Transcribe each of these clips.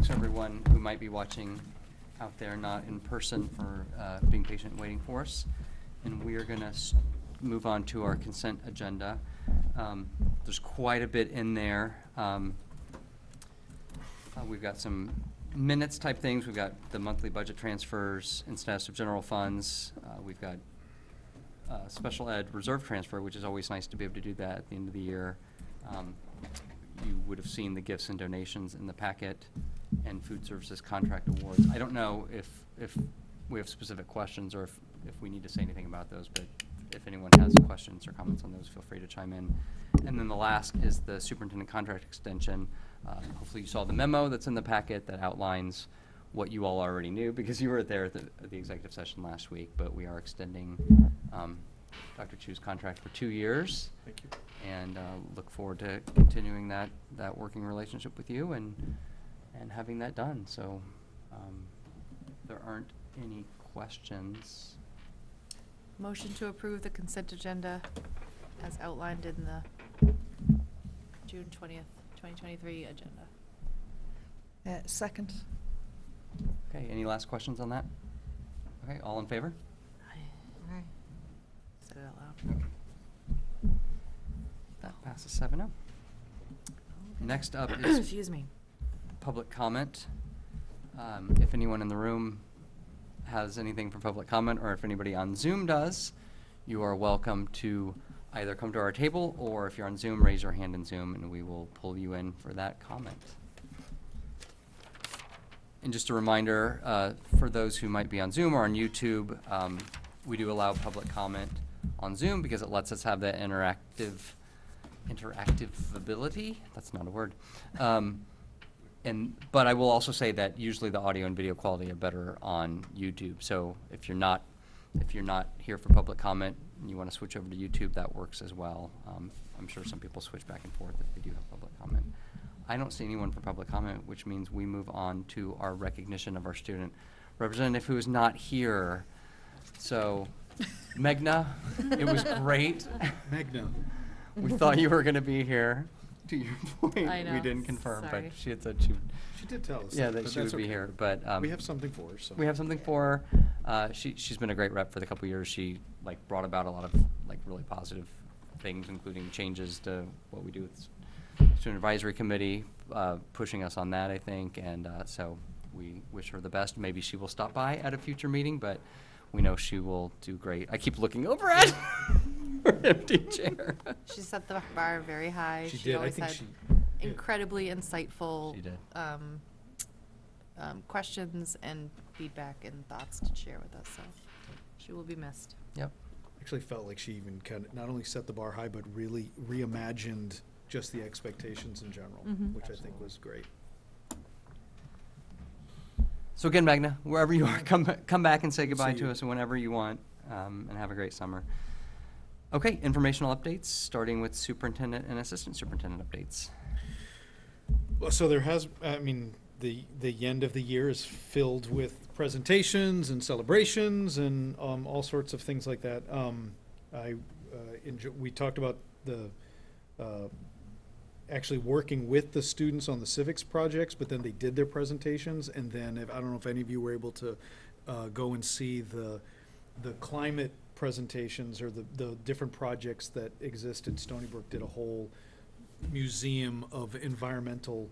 thanks everyone who might be watching out there, not in person, for being patient and waiting for us. And we are going to move on to our consent agenda. There's quite a bit in there. We've got some minutes type things. We've got the monthly budget transfers and status of general funds. We've got special ed reserve transfer, which is always nice to be able to do that at the end of the year. You would have seen the gifts and donations in the packet, and food services contract awards. I don't know if we have specific questions or if we need to say anything about those, but if anyone has questions or comments on those, feel free to chime in. And then the last is the superintendent contract extension. Hopefully you saw the memo that's in the packet that outlines what you all already knew because you were there at the executive session last week, but we are extending Dr. Chu's contract for 2 years. Thank you. And look forward to continuing that working relationship with you and having that done. So if there aren't any questions. Motion to approve the consent agenda as outlined in the June 20th, 2023 agenda. Second. Okay, any last questions on that? Okay, all in favor? Aye. Said it out loud. Okay. That passes 7-0. Next up is excuse me, public comment. If anyone in the room has anything for public comment, or if anybody on Zoom does, you are welcome to either come to our table, or if you're on Zoom, raise your hand in Zoom, and we will pull you in for that comment. And just a reminder, for those who might be on Zoom or on YouTube, we do allow public comment on Zoom because it lets us have that interactive ability. That's not a word. But I will also say that usually the audio and video quality are better on YouTube. So if you're not here for public comment and you want to switch over to YouTube, that works as well. I'm sure some people switch back and forth if they do have public comment. I don't see anyone for public comment, which means we move on to our recognition of our student representative who is not here. So, Meghna, it was great. Meghna. We thought you were going to be here. To your point, I know. we didn't confirm, Sorry. but she had said She did tell us. yeah, that but she would that's be okay. here. But We have something for her. So. we have something for her. She's been a great rep for the couple years. She brought about a lot of really positive things, including changes to what we do with Student Advisory Committee, pushing us on that, I think. And so we wish her the best. Maybe she will stop by at a future meeting, but we know she will do great. I keep looking over at her empty chair. she set the bar very high. She did. I always think had she. incredibly insightful She did. questions and feedback and thoughts to share with us. So she will be missed. Yep. Actually felt like she even kind of not only set the bar high, but really reimagined just the expectations in general, which I think was great. So again, Meghna, wherever you are, come back and say goodbye See to you. us whenever you want, and have a great summer. Okay, informational updates, starting with superintendent and assistant superintendent updates. Well, so there has, I mean, the end of the year is filled with presentations and celebrations and all sorts of things like that. We talked about the actually working with the students on the civics projects, but then they did their presentations, and then I don't know if any of you were able to go and see the climate presentations or the different projects that exist in Stony Brook. Did a whole museum of environmental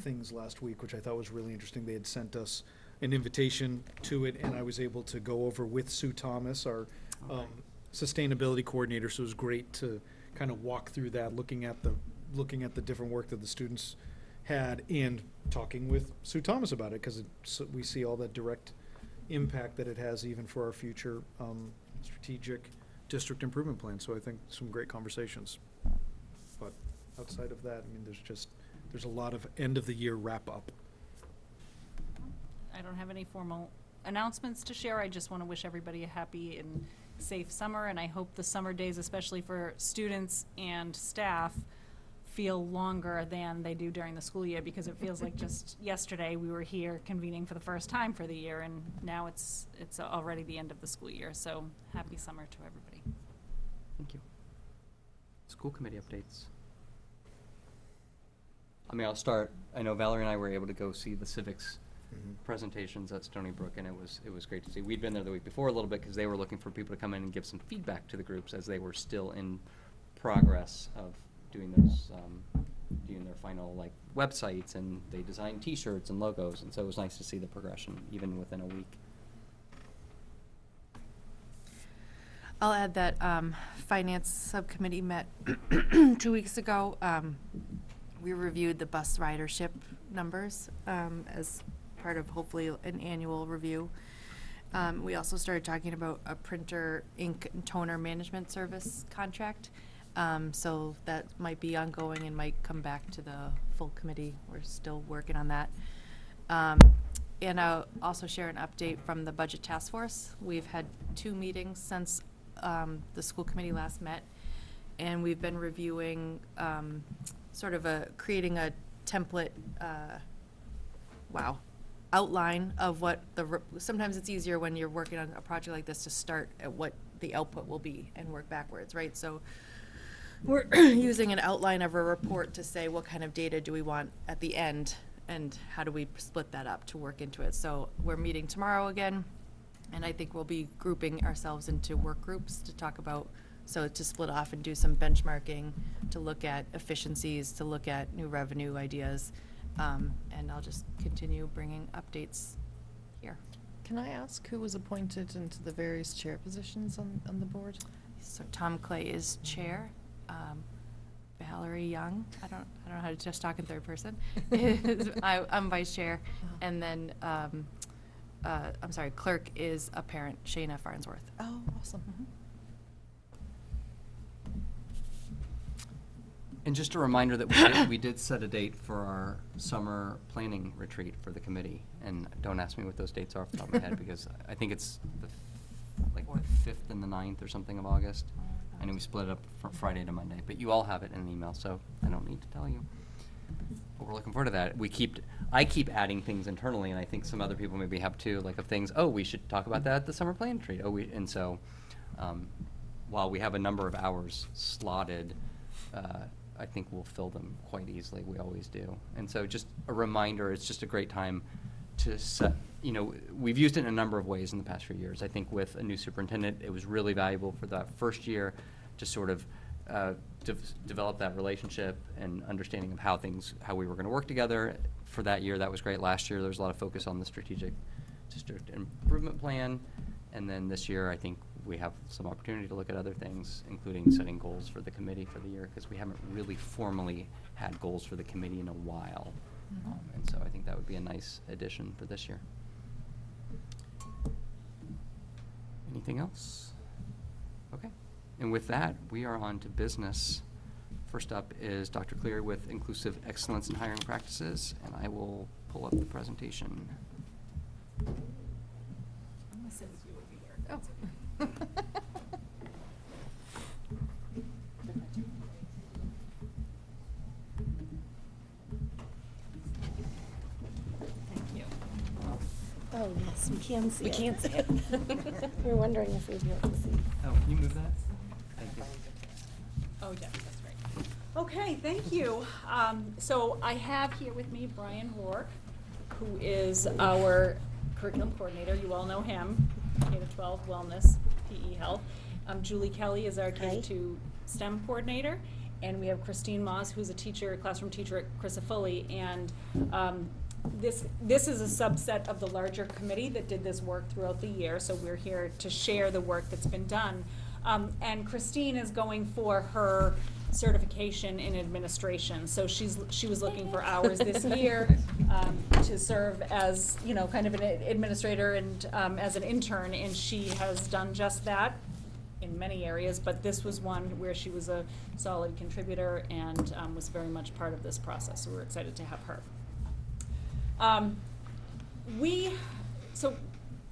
things last week, which I thought was really interesting. They had sent us an invitation to it, and I was able to go over with Sue Thomas, our sustainability coordinator. So it was great to kind of walk through that, looking at the different work that the students had, and talking with Sue Thomas about it, because we see all that direct impact that it has even for our future strategic district improvement plan. So I think some great conversations. But outside of that, I mean, there's a lot of end of the year wrap up. I don't have any formal announcements to share. I just want to wish everybody a happy and safe summer, and I hope the summer days, especially for students and staff, feel longer than they do during the school year, because it feels like just yesterday we were here convening for the first time for the year, and now it's already the end of the school year. So happy summer to everybody. Thank you. School committee updates. I mean, I'll start, I know Valerie and I were able to go see the civics Mhm. presentations at Stony Brook, and it was great to see. We'd been there the week before a little bit because they were looking for people to come in and give some feedback to the groups as they were still in progress of doing those, doing their final like websites, and they designed T-shirts and logos, and so it was nice to see the progression even within a week. I'll add that Finance Subcommittee met 2 weeks ago. We reviewed the bus ridership numbers as part of hopefully an annual review. We also started talking about a printer, ink, and toner management service contract. So that might be ongoing and might come back to the full committee. We're still working on that. And I'll also share an update from the Budget Task Force. We've had 2 meetings since the school committee last met, and we've been reviewing sort of creating a template, outline of what sometimes it's easier when you're working on a project like this to start at what the output will be and work backwards, right? So we're using an outline of a report to say what kind of data do we want at the end and how do we split that up to work into it. So we're meeting tomorrow again, and I think we'll be grouping ourselves into work groups to talk about, so to split off and do some benchmarking, to look at efficiencies, to look at new revenue ideas, and I'll just continue bringing updates here. Can I ask who was appointed into the various chair positions on the board? So Tom Clay is chair. Valerie Young, I don't know how to just talk in third person. I'm vice chair, and then clerk is a parent, Shayna Farnsworth. Oh, awesome. And just a reminder that we did set a date for our summer planning retreat for the committee. And don't ask me what those dates are off the top of my head, because I think it's the 5th and the 9th or something of August. I know we split it up from Friday to Monday, but you all have it in an email, so I don't need to tell you. But we're looking forward to that. I keep adding things internally, and I think some other people maybe have too, like of things, oh, we should talk about that at the summer plan retreat. And so while we have a number of hours slotted, I think we'll fill them quite easily. We always do. And so just a reminder, it's just a great time to set, we've used it in a number of ways in the past few years. I think with a new superintendent, it was really valuable for that first year to sort of develop that relationship and understanding of how we were going to work together. For that year, that was great. Last year, there was a lot of focus on the strategic district improvement plan. And then this year, I think we have some opportunity to look at other things, including setting goals for the committee for the year, because we haven't really formally had goals for the committee in a while. And so I think that would be a nice addition for this year. Anything else? Okay. And with that, we are on to business. First up is Dr. Cleary with Inclusive Excellence in Hiring Practices, and I will pull up the presentation. Oh. Thank you. Oh, yes, we can see We it. can't see it. We were wondering if we'd be able to see. Oh, can you move that? Thank you. Oh, yeah, that's great. Okay, thank you. So I have here with me Brian Rourke, who is our curriculum coordinator. You all know him, K-12 wellness, PE health. Julie Kelly is our K-2 STEM coordinator. And we have Christine Moss, who's a teacher, classroom teacher at Crisafulli. And this is a subset of the larger committee that did this work throughout the year. So we're here to share the work that's been done. And Christine is going for her certification in administration. So she was looking for hours this year to serve as, kind of an administrator and as an intern, and she has done just that in many areas, but this was one where she was a solid contributor and was very much part of this process. So we're excited to have her. So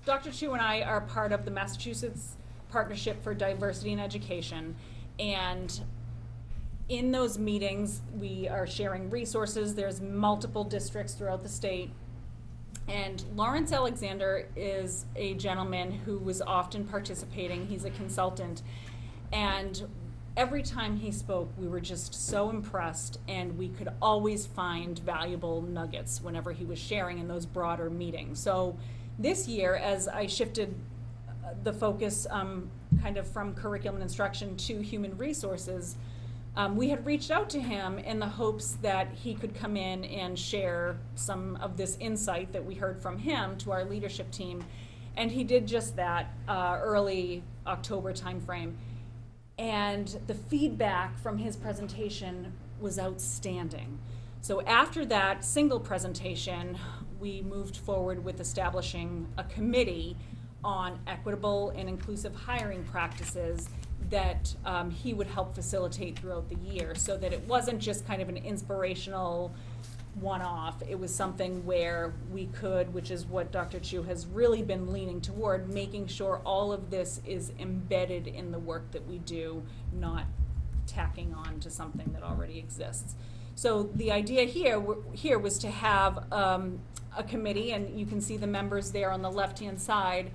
Dr. Chu and I are part of the Massachusetts Partnership for Diversity in Education, and in those meetings, we are sharing resources. There's multiple districts throughout the state. And Lawrence Alexander is a gentleman who was often participating. He's a consultant. And every time he spoke, we were just so impressed, and we could always find valuable nuggets whenever he was sharing in those broader meetings. So this year, as I shifted the focus kind of from curriculum instruction to human resources, we had reached out to him in the hopes that he could come in and share some of this insight that we heard from him to our leadership team. And he did just that early October timeframe. And the feedback from his presentation was outstanding. So after that single presentation, we moved forward with establishing a committee on equitable and inclusive hiring practices that he would help facilitate throughout the year, so that it wasn't just kind of an inspirational one-off. It was something where we could, which is what Dr. Chu has really been leaning toward, making sure all of this is embedded in the work that we do, not tacking on to something that already exists. So the idea here was to have a committee, and you can see the members there on the left-hand side,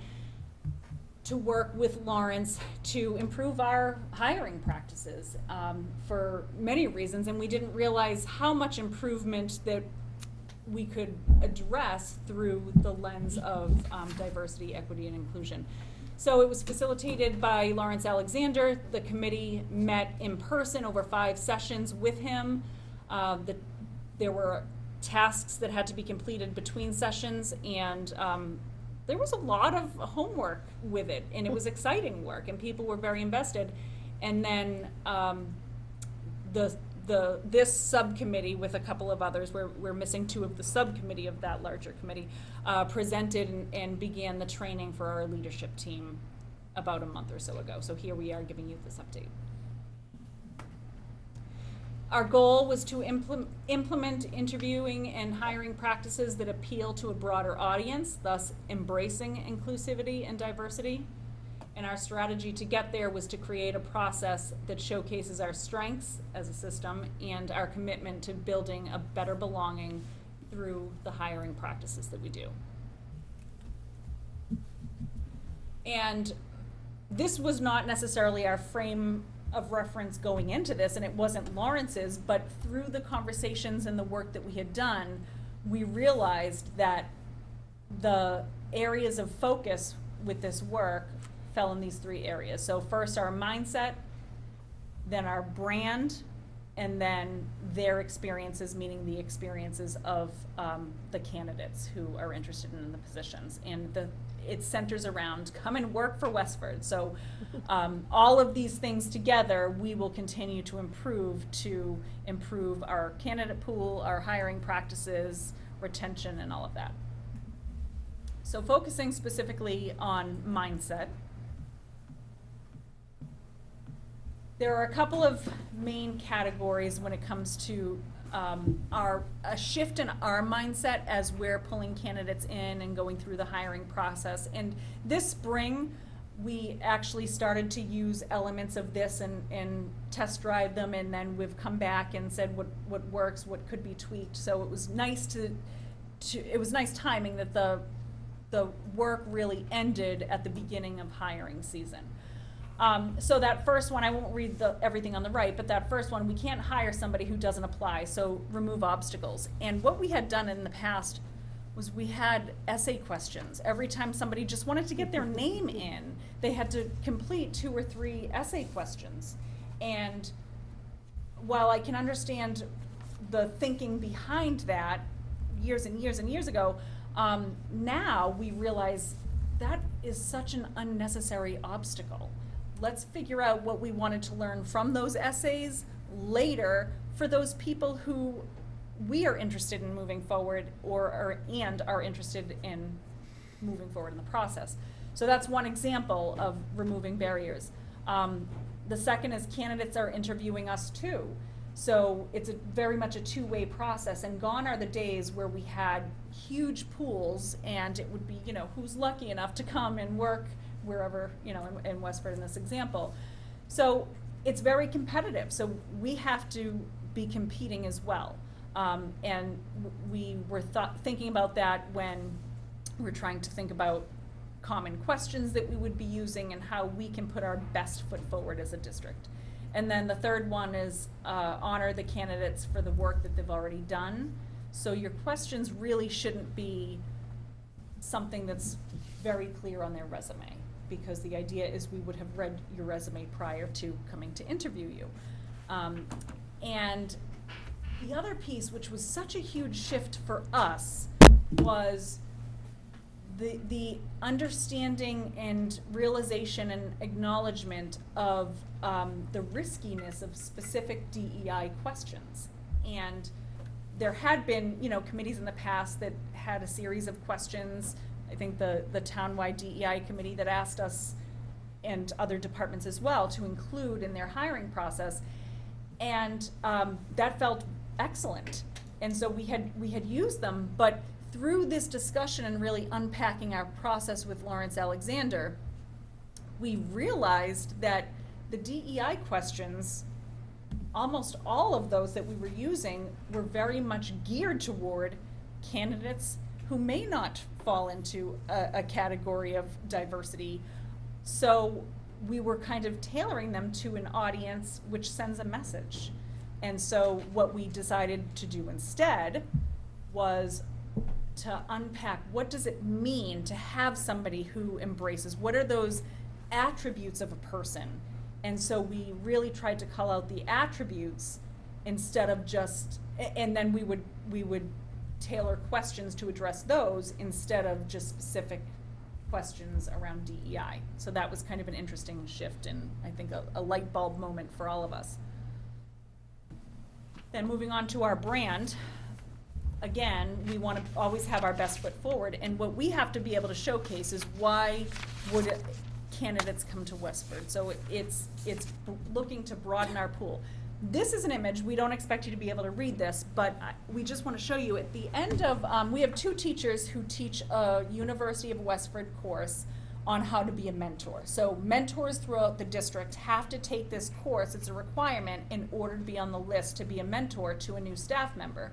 to work with Lawrence to improve our hiring practices for many reasons, and we didn't realize how much improvement that we could address through the lens of diversity, equity, and inclusion. So it was facilitated by Lawrence Alexander. The committee met in person over 5 sessions with him. There were tasks that had to be completed between sessions, and there was a lot of homework with it, and it was exciting work, and people were very invested. And then this subcommittee, with a couple of others, we're missing 2 of the subcommittee of that larger committee, presented and began the training for our leadership team about a month or so ago. So here we are giving you this update. Our goal was to implement interviewing and hiring practices that appeal to a broader audience, thus embracing inclusivity and diversity. And our strategy to get there was to create a process that showcases our strengths as a system and our commitment to building a better belonging through the hiring practices that we do. And this was not necessarily our frame of reference going into this, and it wasn't Lawrence's, but through the conversations and the work that we had done, we realized that the areas of focus with this work fell in these 3 areas. So first, our mindset, then our brand, and then their experiences, meaning the experiences of the candidates who are interested in the positions. And it centers around come and work for Westford. So all of these things together, we will continue to improve our candidate pool, our hiring practices, retention, and all of that. So focusing specifically on mindset, there are a couple of main categories when it comes to a shift in our mindset as we're pulling candidates in and going through the hiring process. And this spring, we actually started to use elements of this and test drive them, and then we've come back and said what works, what could be tweaked. So it was nice it was nice timing that the work really ended at the beginning of hiring season. So that first one, I won't read everything on the right, but that first one, we can't hire somebody who doesn't apply, so remove obstacles. And what we had done in the past was we had essay questions. Every time somebody just wanted to get their name in, they had to complete 2 or 3 essay questions. And while I can understand the thinking behind that years and years and years ago, now we realize that is such an unnecessary obstacle. Let's figure out what we wanted to learn from those essays later for those people who we are interested in moving forward and are interested in moving forward in the process. So that's one example of removing barriers. The second is candidates are interviewing us too. So it's very much a 2-way process, and gone are the days where we had huge pools and it would be, who's lucky enough to come and work wherever, in Westford in this example. So it's very competitive. So we have to be competing as well. And we were thinking about that when we're trying to think about common questions that we would be using and how we can put our best foot forward as a district. And then the third one is honor the candidates for the work that they've already done. So your questions really shouldn't be something that's very clear on their resume, because the idea is we would have read your resume prior to coming to interview you. And the other piece, which was such a huge shift for us, was the understanding and realization and acknowledgement of the riskiness of specific DEI questions. And there had been, committees in the past that had a series of questions. I think the townwide DEI committee that asked us, and other departments as well, to include in their hiring process. And that felt excellent. And so we had used them, but through this discussion and really unpacking our process with Lawrence Alexander, we realized that the DEI questions, almost all of those that we were using, were very much geared toward candidates who may not fall into a category of diversity. So we were kind of tailoring them to an audience which sends a message. And so what we decided to do instead was to unpack, what does it mean to have somebody who embraces, what are those attributes of a person? And so we really tried to call out the attributes instead of just, and then we would tailor questions to address those instead of just specific questions around DEI. So that was kind of an interesting shift, and I think a light bulb moment for all of us. Then moving on to our brand, again, we want to always have our best foot forward, and what we have to be able to showcase is why would candidates come to Westford. So it's looking to broaden our pool. This is an image, we don't expect you to be able to read this, but we just want to show you at the end of, we have two teachers who teach a University of Westford course on how to be a mentor. So mentors throughout the district have to take this course, it's a requirement in order to be on the list to be a mentor to a new staff member.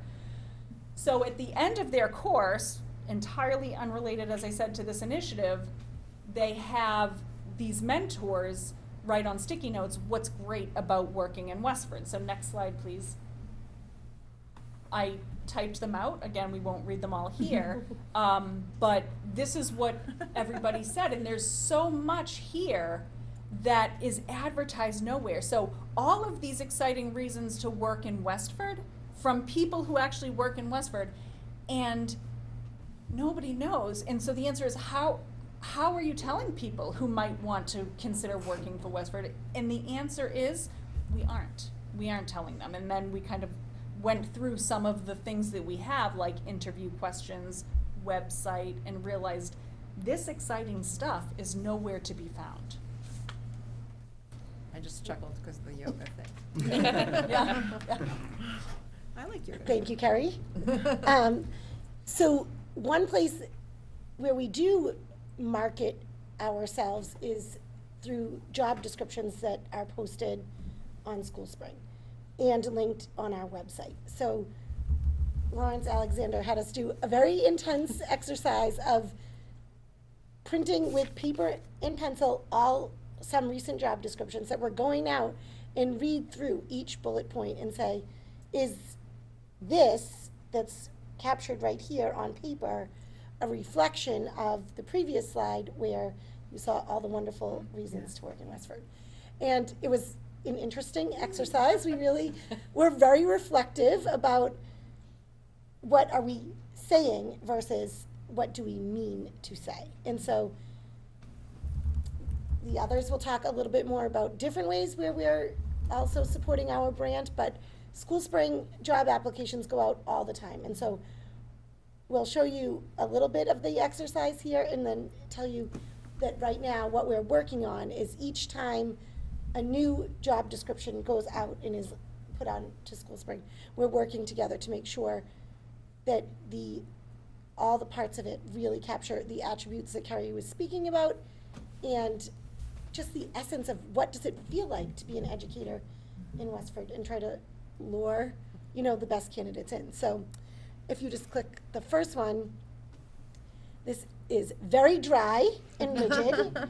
So at the end of their course, entirely unrelated, as I said, to this initiative, they have these mentors write on sticky notes what's great about working in Westford. So next slide, please. I typed them out. Again, we won't read them all here. But this is what everybody said. And there's so much here that is advertised nowhere. So all of these exciting reasons to work in Westford from people who actually work in Westford, and nobody knows. And so the answer is, how are you telling people who might want to consider working for Westford? And the answer is, we aren't. We aren't telling them. And then we kind of went through some of the things that we have, like interview questions, website, and realized this exciting stuff is nowhere to be found. I just chuckled because of the yoga thing. Yeah. I like yoga. Thank you, Carrie. So one place where we do market ourselves is through job descriptions that are posted on SchoolSpring and linked on our website. So Lawrence Alexander had us do a very intense exercise of printing with paper and pencil some recent job descriptions that we're going out and read through each bullet point and say, is this that's captured right here on paper a reflection of the previous slide where you saw all the wonderful reasons to work in Westford? And it was an interesting exercise. We really were very reflective about what are we saying versus what do we mean to say. And so the others will talk a little bit more about different ways where we're also supporting our brand, but SchoolSpring job applications go out all the time. And so we'll show you a little bit of the exercise here and then tell you that right now what we're working on is each time a new job description goes out and is put on to SchoolSpring, we're working together to make sure that all the parts of it really capture the attributes that Carrie was speaking about and just the essence of what does it feel like to be an educator in Westford and try to lure, the best candidates in. So if you just click the first one, this is very dry and rigid.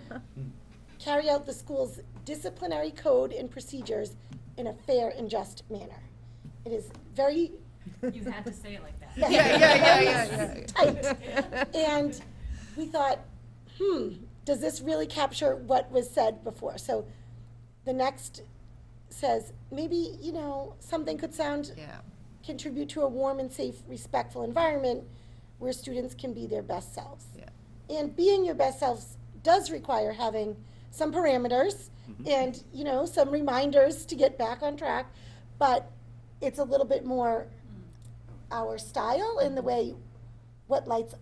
carry out the school's disciplinary code and procedures in a fair and just manner. It is very You had to say it like that. Yeah. tight. And we thought, does this really capture what was said before? So the next says, maybe, something could sound, Yeah. contribute to a warm and safe, respectful environment where students can be their best selves. Yeah. And being your best selves does require having some parameters and, some reminders to get back on track, but it's a little bit more our style in the way what lights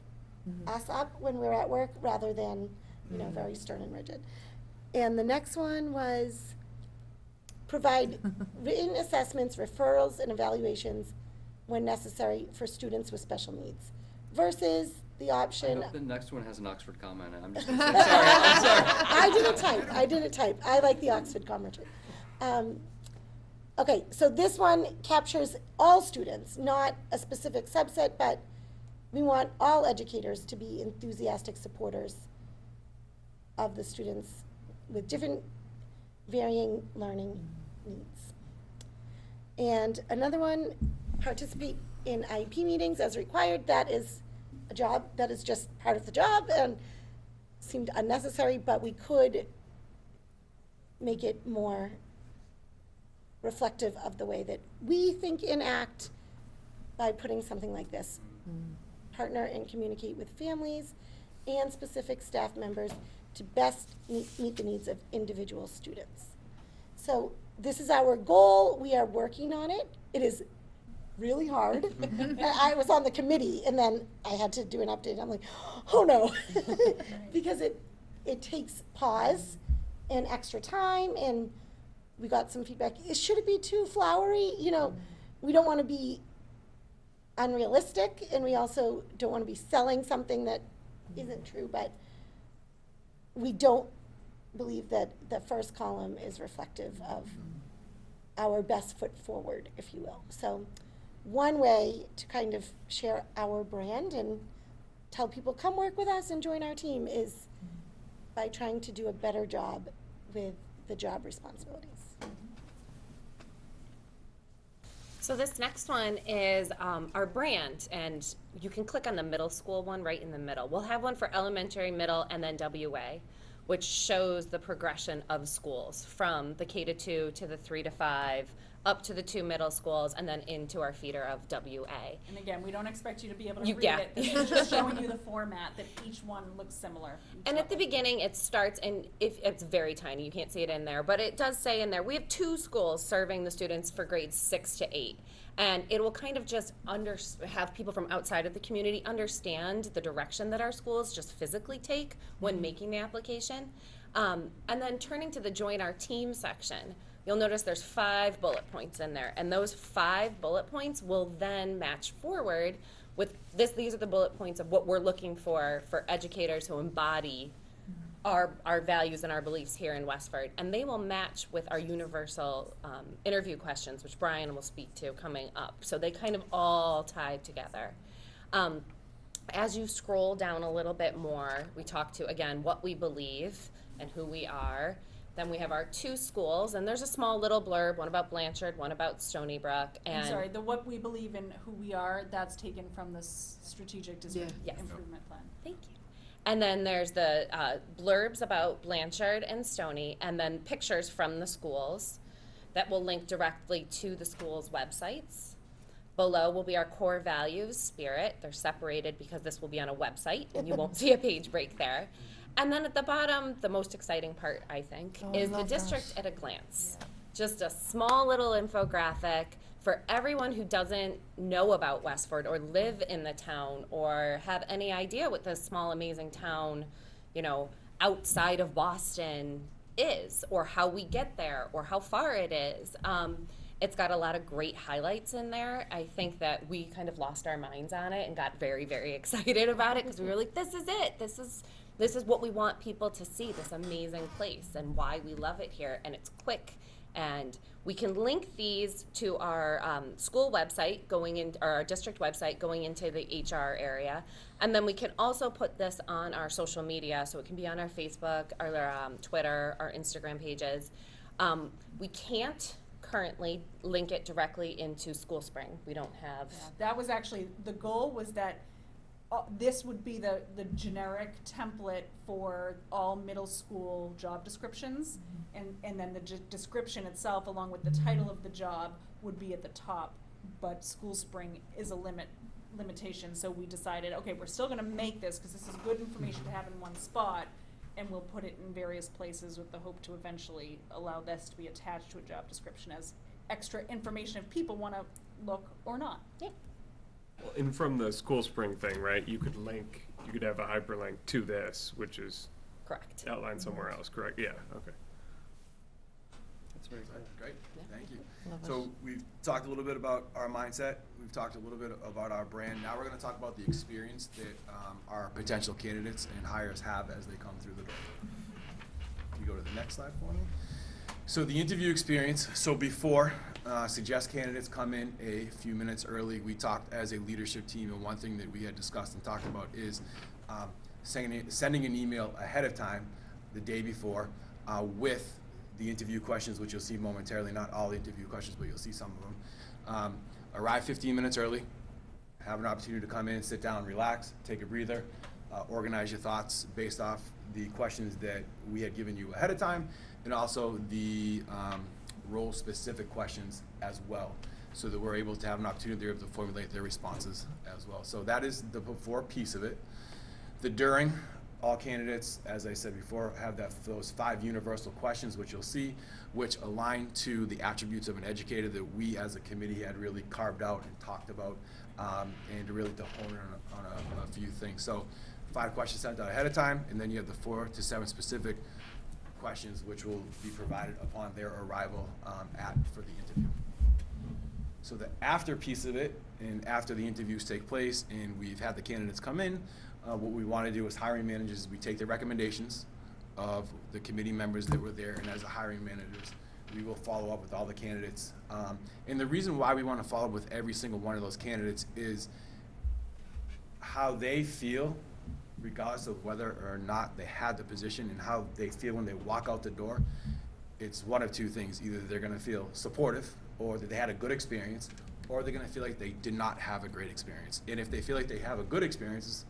us up when we're at work rather than, very stern and rigid. And the next one was provide written assessments, referrals, and evaluations when necessary for students with special needs versus the I option. hope the next one has an Oxford comment. I'm just gonna say, I'm sorry. I didn't type. I like the Oxford commentary. Okay, so this one captures all students, not a specific subset, but we want all educators to be enthusiastic supporters of the students with different varying learning needs. And another one, participate in IEP meetings as required. That is a job, that is just part of the job and seemed unnecessary, but we could make it more reflective of the way that we think and act by putting something like this. Partner and communicate with families and specific staff members to best meet the needs of individual students. So this is our goal. We are working on it. It is really hard. I was on the committee and then I had to do an update. I'm like, oh no, because it takes pause and extra time, and we got some feedback. Should it be too flowery? We don't want to be unrealistic, and we also don't want to be selling something that isn't true, but we don't believe that the first column is reflective of our best foot forward, if you will. So one way to kind of share our brand and tell people, come work with us and join our team, is by trying to do a better job with the job responsibilities. So this next one is our brand, and you can click on the middle school one right in the middle. We'll have one for elementary, middle, and then WA, which shows the progression of schools from the K-2 to the 3-5, up to the 2 middle schools, and then into our feeder of WA. And again, we don't expect you to be able to You- read yeah. it. This is just showing you the format that each one looks similar. And at the beginning, it starts, and if it's very tiny, you can't see it in there, but it does say in there, we have 2 schools serving the students for grades 6 to 8. And it will kind of just have people from outside of the community understand the direction that our schools just physically take when making the application. And then turning to the Join Our Team section, you'll notice there's 5 bullet points in there. And those 5 bullet points will then match forward with this. These are the bullet points of what we're looking for educators who embody our values and our beliefs here in Westford, and they will match with our universal interview questions, which Brian will speak to coming up. So they kind of all tie together. As you scroll down a little bit more, we talk to, again, what we believe and who we are. Then we have our 2 schools, and there's a small little blurb, one about Blanchard, one about Stony Brook. And I'm sorry, the what we believe in who we are, that's taken from the strategic district Yeah. Yes. improvement plan. Thank you. And then there's the blurbs about Blanchard and Stony, and then pictures from the schools that will link directly to the schools' websites. Below will be our core values, spirit. They're separated because this will be on a website, and you won't see a page break there. And then at the bottom, the most exciting part, I think, Oh, I is the love district that. at a glance. Just a small little infographic for everyone who doesn't know about Westford or live in the town or have any idea what this small, amazing town, outside of Boston is, or how we get there, or how far it is. It's got a lot of great highlights in there. I think that we kind of lost our minds on it and got very, very excited about it because we were like, this is it. This is what we want people to see, this amazing place and why we love it here. And it's quick And we can link these to our school website going in, or our district website going into the HR area. And then we can also put this on our social media, so it can be on our Facebook, our Twitter, our Instagram pages. We can't currently link it directly into School Spring. We don't have. Yeah, that was actually, the goal was that this would be the generic template for all middle school job descriptions. And then the description itself, along with the title of the job, would be at the top. But School Spring is a limitation, so we decided, okay, we're still gonna make this, because this is good information to have in one spot, and we'll put it in various places with the hope to eventually allow this to be attached to a job description as extra information if people wanna look or not. Yeah. Well, and from the School Spring thing, right, you could have a hyperlink to this, which is Correct. outlined somewhere else, correct? Yeah, okay. That's very good. Great, Yeah. thank you. Love it. So we've talked a little bit about our mindset, we've talked a little bit about our brand. Now we're gonna talk about the experience that our potential candidates and hires have as they come through the door. Can you go to the next slide for me? So the interview experience, so before, suggest candidates come in a few minutes early. We talked as a leadership team, and one thing that we had discussed and talked about is sending an email ahead of time, the day before, with the interview questions, which you'll see momentarily, not all the interview questions, but you'll see some of them. Arrive 15 minutes early, have an opportunity to come in, sit down, relax, take a breather, organize your thoughts based off the questions that we had given you ahead of time, and also the role-specific questions as well, so that we're able to have an opportunity to be able to formulate their responses as well. So that is the before piece of it. The during, all candidates, as I said before, have those 5 universal questions, which you'll see, which align to the attributes of an educator that we as a committee had really carved out and talked about, and to really hone in on a few things. So 5 questions sent out ahead of time, and then you have the 4 to 7 specific questions which will be provided upon their arrival for the interview. So the after piece of it, and after the interviews take place and we've had the candidates come in, what we want to do as hiring managers is we take the recommendations of the committee members that were there, and as the hiring managers, we will follow up with all the candidates. And the reason why we want to follow up with every single one of those candidates is how they feel, regardless of whether or not they had the position, and how they feel when they walk out the door. It's one of 2 things. Either they're going to feel supportive, or that they had a good experience, or they're going to feel like they did not have a great experience. And if they feel like they have a good experience,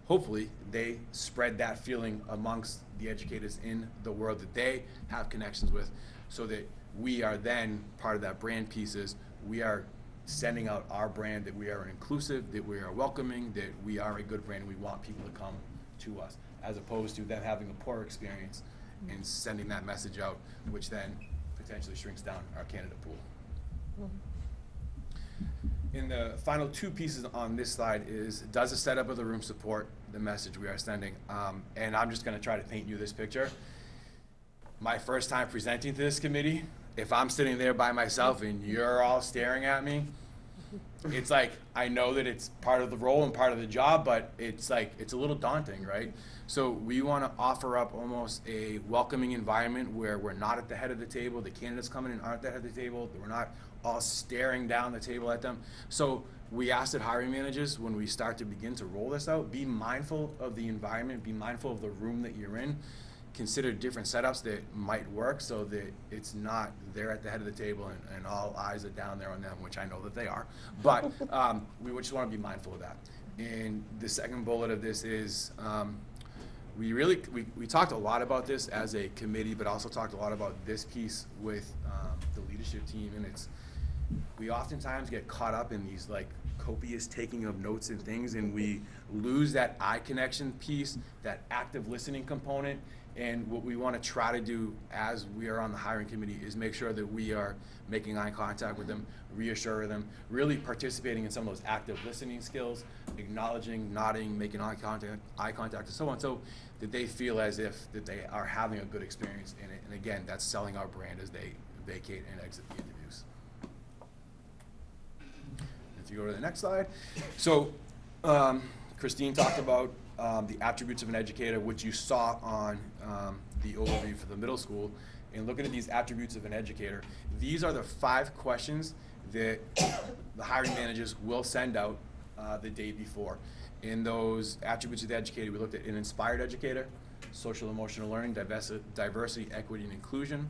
hopefully they spread that feeling amongst the educators in the world that they have connections with, so that we are then part of that brand pieces. We are sending out our brand, that we are inclusive, that we are welcoming, that we are a good brand, we want people to come to us, as opposed to them having a poor experience and sending that message out, which then potentially shrinks down our candidate pool. In the final 2 pieces on this slide is, does the setup of the room support the message we are sending? And I'm just gonna try to paint you this picture. My first time presenting to this committee, if I'm sitting there by myself and you're all staring at me, it's like, I know that it's part of the role and part of the job, but it's like, it's a little daunting, right? So we want to offer up almost a welcoming environment where we're not at the head of the table, the candidates coming in aren't at the head of the table, we're not all staring down the table at them. So we ask that hiring managers, when we start to begin to roll this out, be mindful of the environment, be mindful of the room that you're in. Consider different setups that might work, so that it's not they're at the head of the table and all eyes are down there on them, which I know that they are. But we just want to be mindful of that. And the second bullet of this is, we talked a lot about this as a committee, but also talked a lot about this piece with the leadership team. And we oftentimes get caught up in these like copious taking of notes and things, and we lose that eye connection piece, that active listening component. And what we want to try to do as we are on the hiring committee is make sure that we are making eye contact with them, reassure them, really participating in some of those active listening skills, acknowledging, nodding, making eye contact, and so on, so that they feel as if that they are having a good experience in it. And again, that's selling our brand as they vacate and exit the interviews. If you go to the next slide. So Christine talked about the attributes of an educator, which you saw on the overview for the middle school. and looking at these attributes of an educator, these are the 5 questions that the hiring managers will send out the day before. In those attributes of the educator, we looked at an inspired educator, social emotional learning, diversity, equity, and inclusion.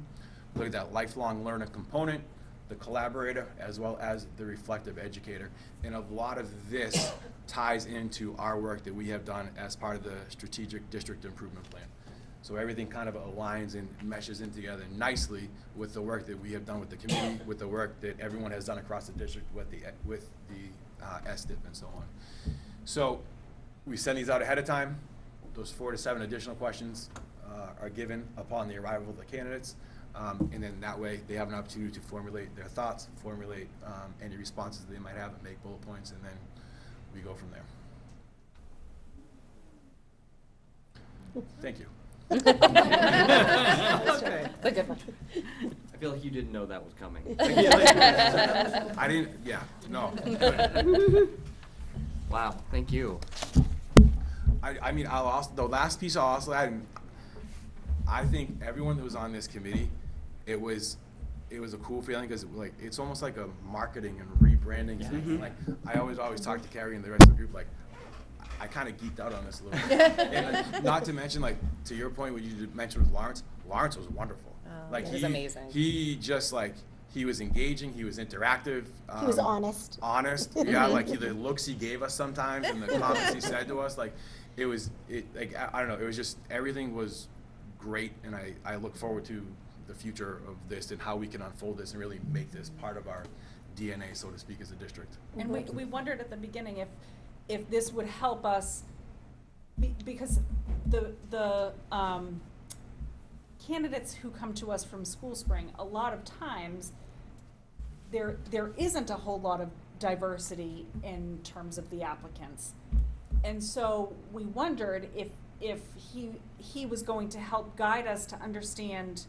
We looked at that lifelong learner component, the collaborator, as well as the reflective educator. And a lot of this ties into our work that we have done as part of the strategic district improvement plan. So everything kind of aligns and meshes in together nicely with the work that we have done with the community, with the work that everyone has done across the district with the SDIP and so on. So we send these out ahead of time. Those 4 to 7 additional questions are given upon the arrival of the candidates. And then that way they have an opportunity to formulate their thoughts, formulate any responses that they might have, and make bullet points, and then we go from there. Thank you. Okay. The good one. I feel like you didn't know that was coming. I didn't, yeah, no. Wow, thank you. I mean, I'll also, the last piece I'll also add, and I think everyone that was on this committee, it was a cool feeling, because like it's almost like a marketing and rebranding thing. Like I always talk to Carrie and the rest of the group, like I kind of geeked out on this a little bit. And not to mention, like to your point, what you mentioned with Lawrence was wonderful. Like it was amazing. He just like, he was engaging, he was interactive. He was honest. Honest, yeah, like the looks he gave us sometimes and the comments he said to us, like I don't know, it was just, everything was great, and I look forward to the future of this and how we can unfold this and really make this part of our DNA, so to speak, as a district. And we wondered at the beginning if this would help us, because the candidates who come to us from School Spring, a lot of times, there isn't a whole lot of diversity in terms of the applicants. And so we wondered if he was going to help guide us to understand,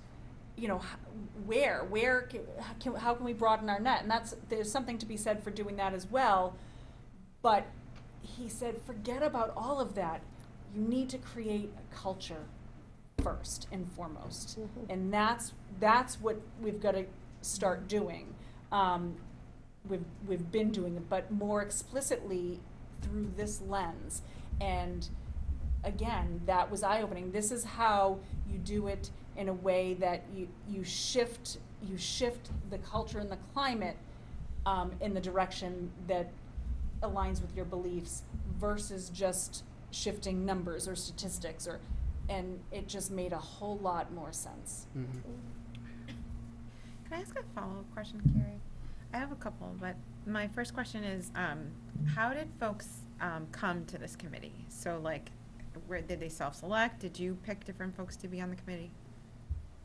you know, how can we broaden our net? And there's something to be said for doing that as well. But he said, forget about all of that. You need to create a culture first and foremost. Mm-hmm. And that's what we've got to start doing. We've been doing it, but more explicitly through this lens. And again, that was eye-opening. This is how you do it in a way that you shift the culture and the climate in the direction that aligns with your beliefs, versus just shifting numbers or statistics, and it just made a whole lot more sense. Mm-hmm. Can I ask a follow-up question, Carrie? I have a couple, but my first question is, how did folks come to this committee? So like, where did they self-select? Did you pick different folks to be on the committee?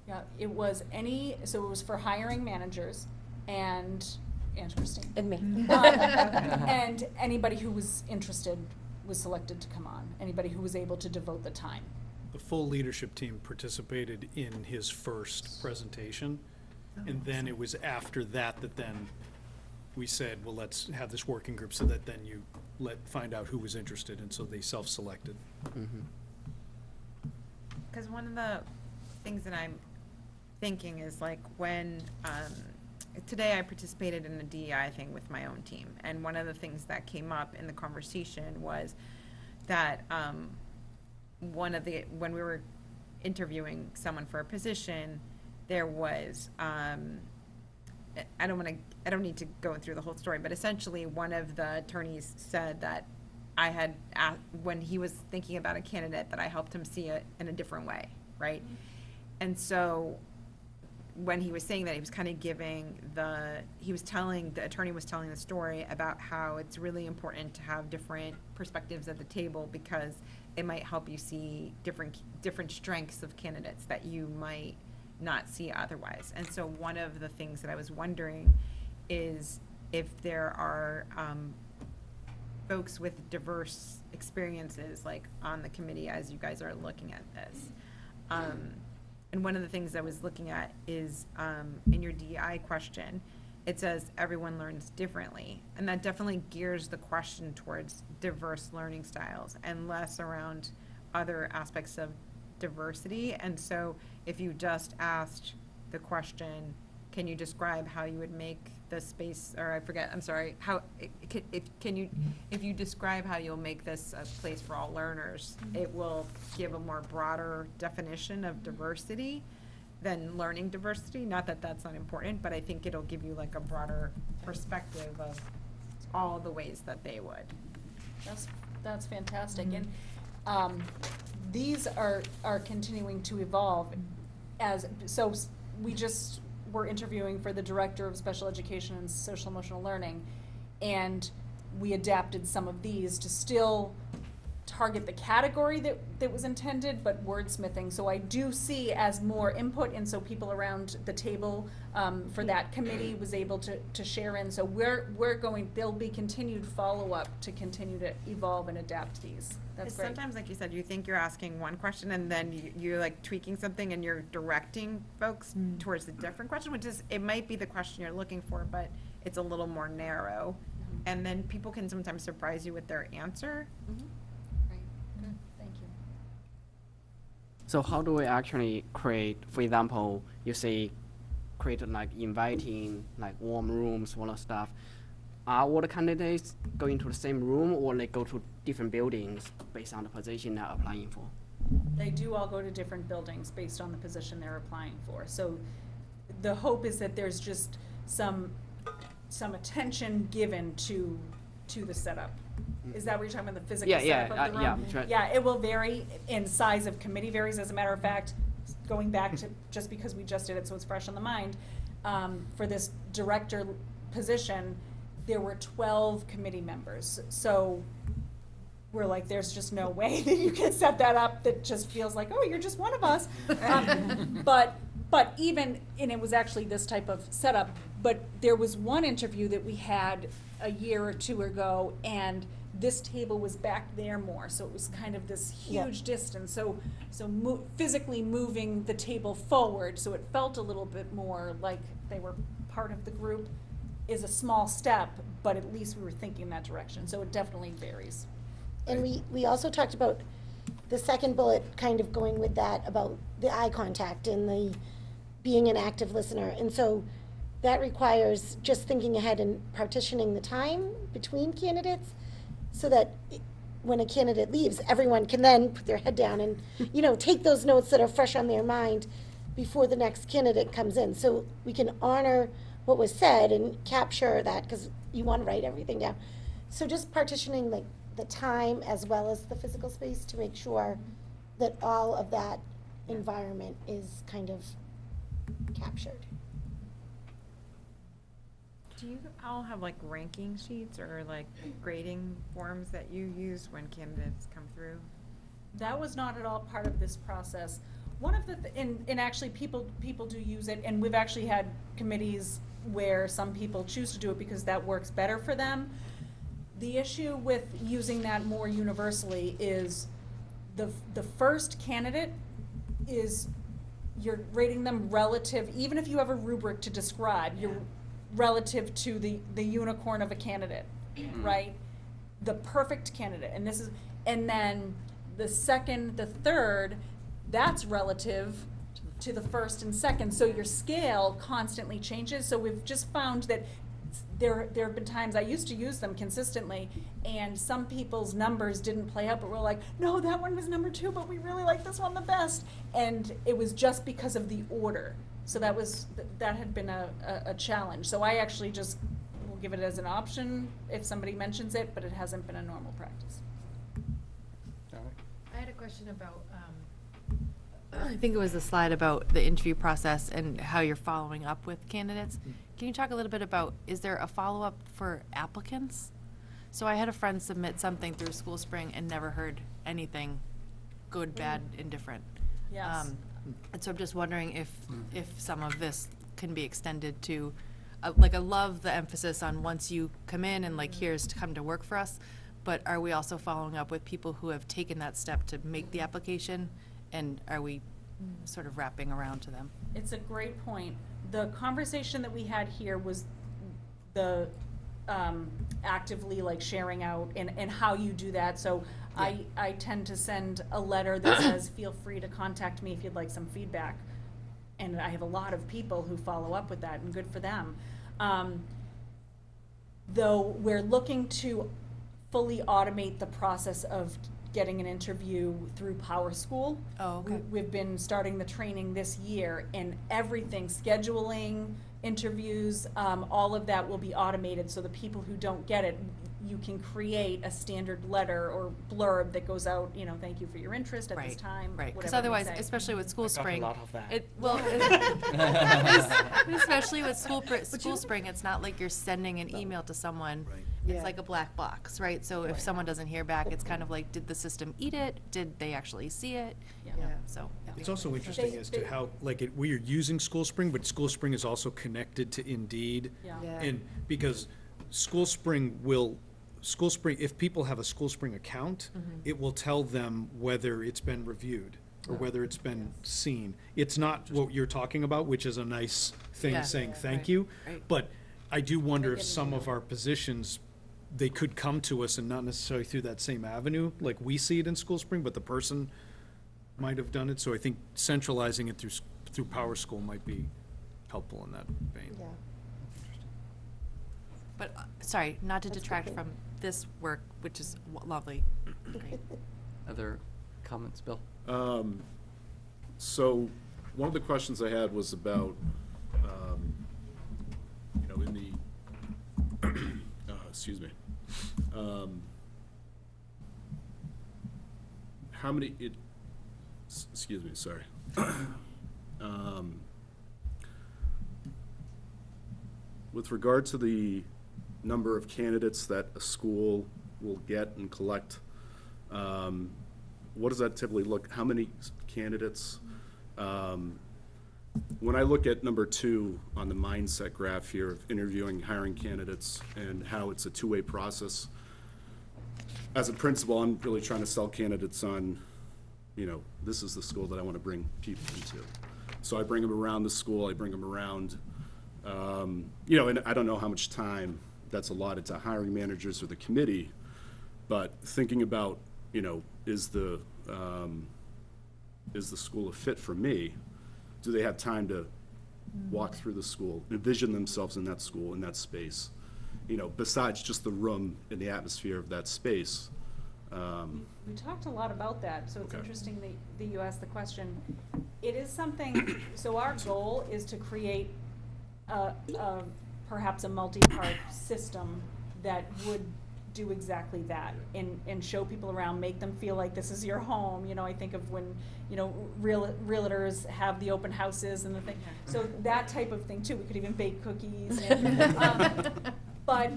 Yeah, it was for hiring managers and Christine. And me. And anybody who was interested was selected to come on, anybody who was able to devote the time. The full leadership team participated in his first presentation, and then it was after that then we said, well, let's have this working group, so that then you find out who was interested, and so they self-selected. Because one of the things that I'm thinking is like when, today I participated in a DEI thing with my own team, and one of the things that came up in the conversation was that when we were interviewing someone for a position, there was, I don't need to go through the whole story, but essentially one of the attorneys said that I had, when he was thinking about a candidate, that I helped him see it in a different way, right? And so when he was saying that, he was kind of the attorney was telling the story about how it's really important to have different perspectives at the table, because it might help you see different strengths of candidates that you might not see otherwise. And so one of the things that I was wondering is if there are folks with diverse experiences like on the committee as you guys are looking at this. And one of the things I was looking at is in your DEI question, it says everyone learns differently. And that definitely gears the question towards diverse learning styles and less around other aspects of diversity. And so if you just asked the question, can you describe how you would make the space, or I forget, I'm sorry, how, if you describe how you'll make this a place for all learners, it will give a more broader definition of diversity than learning diversity. Not that that's not important, but I think it'll give you like a broader perspective of all the ways that they would. That's fantastic. And these are continuing to evolve we just were interviewing for the director of special education and social emotional learning, and we adapted some of these to still target the category that was intended, but wordsmithing. So I do see as more input, and so people around the table for that committee was able to share in. So there'll be continued follow-up to continue to evolve and adapt these. That's great. Sometimes, like you said, you think you're asking one question and then you're like tweaking something and you're directing folks towards a different question, which is, it might be the question you're looking for, but it's a little more narrow. And then people can sometimes surprise you with their answer. Right. Good. Thank you. So how do we actually create, for example, you say, create like inviting, like warm rooms, all that stuff. Are all the candidates going to the same room, or they go to different buildings based on the position they're applying for? They do all go to different buildings based on the position they're applying for. So the hope is that there's just some attention given to the setup. Is that what you're talking about, the physical setup of the room? Yeah, right. Yeah, it will vary, and size of committee varies. As a matter of fact, going back to, just because we just did it so it's fresh on the mind, for this director position, there were 12 committee members. So we're like, there's just no way that you can set that up that just feels like, oh, you're just one of us. But even, and it was actually this type of setup, but there was one interview that we had a year or two ago, and this table was back there more, so it was kind of this huge distance. So physically moving the table forward, so it felt a little bit more like they were part of the group, is a small step, but at least we were thinking in that direction. So it definitely varies. And we also talked about the second bullet, kind of going with that, about the eye contact and the being an active listener. And so that requires just thinking ahead and partitioning the time between candidates, so that when a candidate leaves, everyone can then put their head down and, take those notes that are fresh on their mind before the next candidate comes in. So we can honor what was said and capture that, because you want to write everything down. So just partitioning like the time as well as the physical space to make sure that all of that environment is kind of captured. Do you all have like ranking sheets or like grading forms that you use when candidates come through? That was not at all part of this process. One of the, and actually people do use it, and we've actually had committees where some people choose to do it because that works better for them. The issue with using that more universally is the first candidate is, you're rating them relative, even if you have a rubric to describe, you're relative to the unicorn of a candidate, right? The perfect candidate, and then the second, the third, that's relative to the first and second. So your scale constantly changes. So we've just found that there have been times I used to use them consistently, and some people's numbers didn't play out, but we're like, no, that one was number 2, but we really like this one the best. And it was just because of the order. So that had been a challenge. So I actually just will give it as an option if somebody mentions it, but it hasn't been a normal practice. I had a question about, I think it was the slide about the interview process and how you're following up with candidates. Can you talk a little bit about, is there a follow-up for applicants? So I had a friend submit something through School Spring and never heard anything, good, bad, indifferent. Yes. And so I'm just wondering if some of this can be extended to, like, I love the emphasis on once you come in and like, here's to come to work for us, but are we also following up with people who have taken that step to make the application, and are we sort of wrapping around to them? It's a great point. The conversation that we had here was the actively like sharing out and how you do that. So I tend to send a letter that says, feel free to contact me if you'd like some feedback. and I have a lot of people who follow up with that, and good for them. Though we're looking to fully automate the process of getting an interview through Power School. Oh, okay. We've been starting the training this year, and everything, scheduling, interviews, all of that will be automated, so the people who don't get it, you can create a standard letter or blurb that goes out, you know, thank you for your interest at this time, Right, because whatever we otherwise, say. especially with School Spring. a lot of that. Especially with School Spring, it's not like you're sending an email to someone. Right. It's Yeah. like a black box, right? So if someone doesn't hear back, it's kind of like, did the system eat it? Did they actually see it? Yeah. Yeah. So. It's also interesting as to how, like, we are using School Spring, but School Spring is also connected to Indeed. Yeah. Yeah. And because School Spring, if people have a School Spring account, it will tell them whether it's been reviewed or whether it's been seen. It's not what you're talking about, which is a nice thing Yeah. saying thank Right. you. Right. But I do wonder if get an some of email. our positions, they could come to us and not necessarily through that same avenue, like we see it in School Spring, but the person might have done it. So I think centralizing it through Power School might be helpful in that vein. Yeah. But, sorry, not to That's detract okay. from this work, which is lovely. Great. Other comments, Bill? So, one of the questions I had was about, in the, excuse me, how many, excuse me, sorry. With regard to the number of candidates that a school will get and collect, what does that typically look, how many candidates? When I look at number 2 on the mindset graph here of interviewing, hiring candidates, and how it's a two-way process, as a principal, I'm really trying to sell candidates on, this is the school that I want to bring people into. So I bring them around the school, I bring them around, and I don't know how much time that's allotted to hiring managers or the committee, but thinking about, is the school a fit for me? Do they have time to walk through the school, envision themselves in that school, in that space? Besides just the room and the atmosphere of that space. We talked a lot about that, so it's Okay. interesting that you asked the question. It is something, so our goal is to create perhaps a multi-part system that would do exactly that and show people around, make them feel like this is your home. I think of when, realtors have the open houses and the thing. So that type of thing too. We could even bake cookies. But,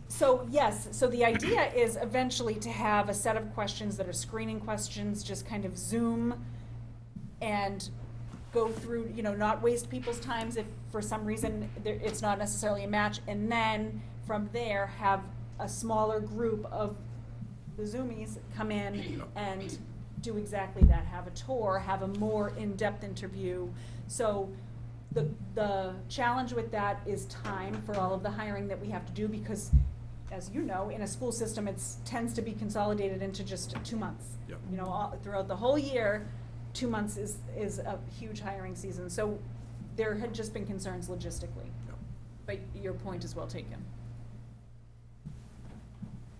so yes, so the idea is eventually to have a set of questions that are screening questions, just kind of Zoom and go through, not waste people's times if for some reason it's not necessarily a match, and then from there have a smaller group of the Zoomies come in and do exactly that, have a tour, have a more in-depth interview. So the challenge with that is time for all of the hiring that we have to do, because as you know, in a school system, it tends to be consolidated into just 2 months. Yep. Throughout the whole year, 2 months is a huge hiring season. So there had just been concerns logistically. Yep. But your point is well taken.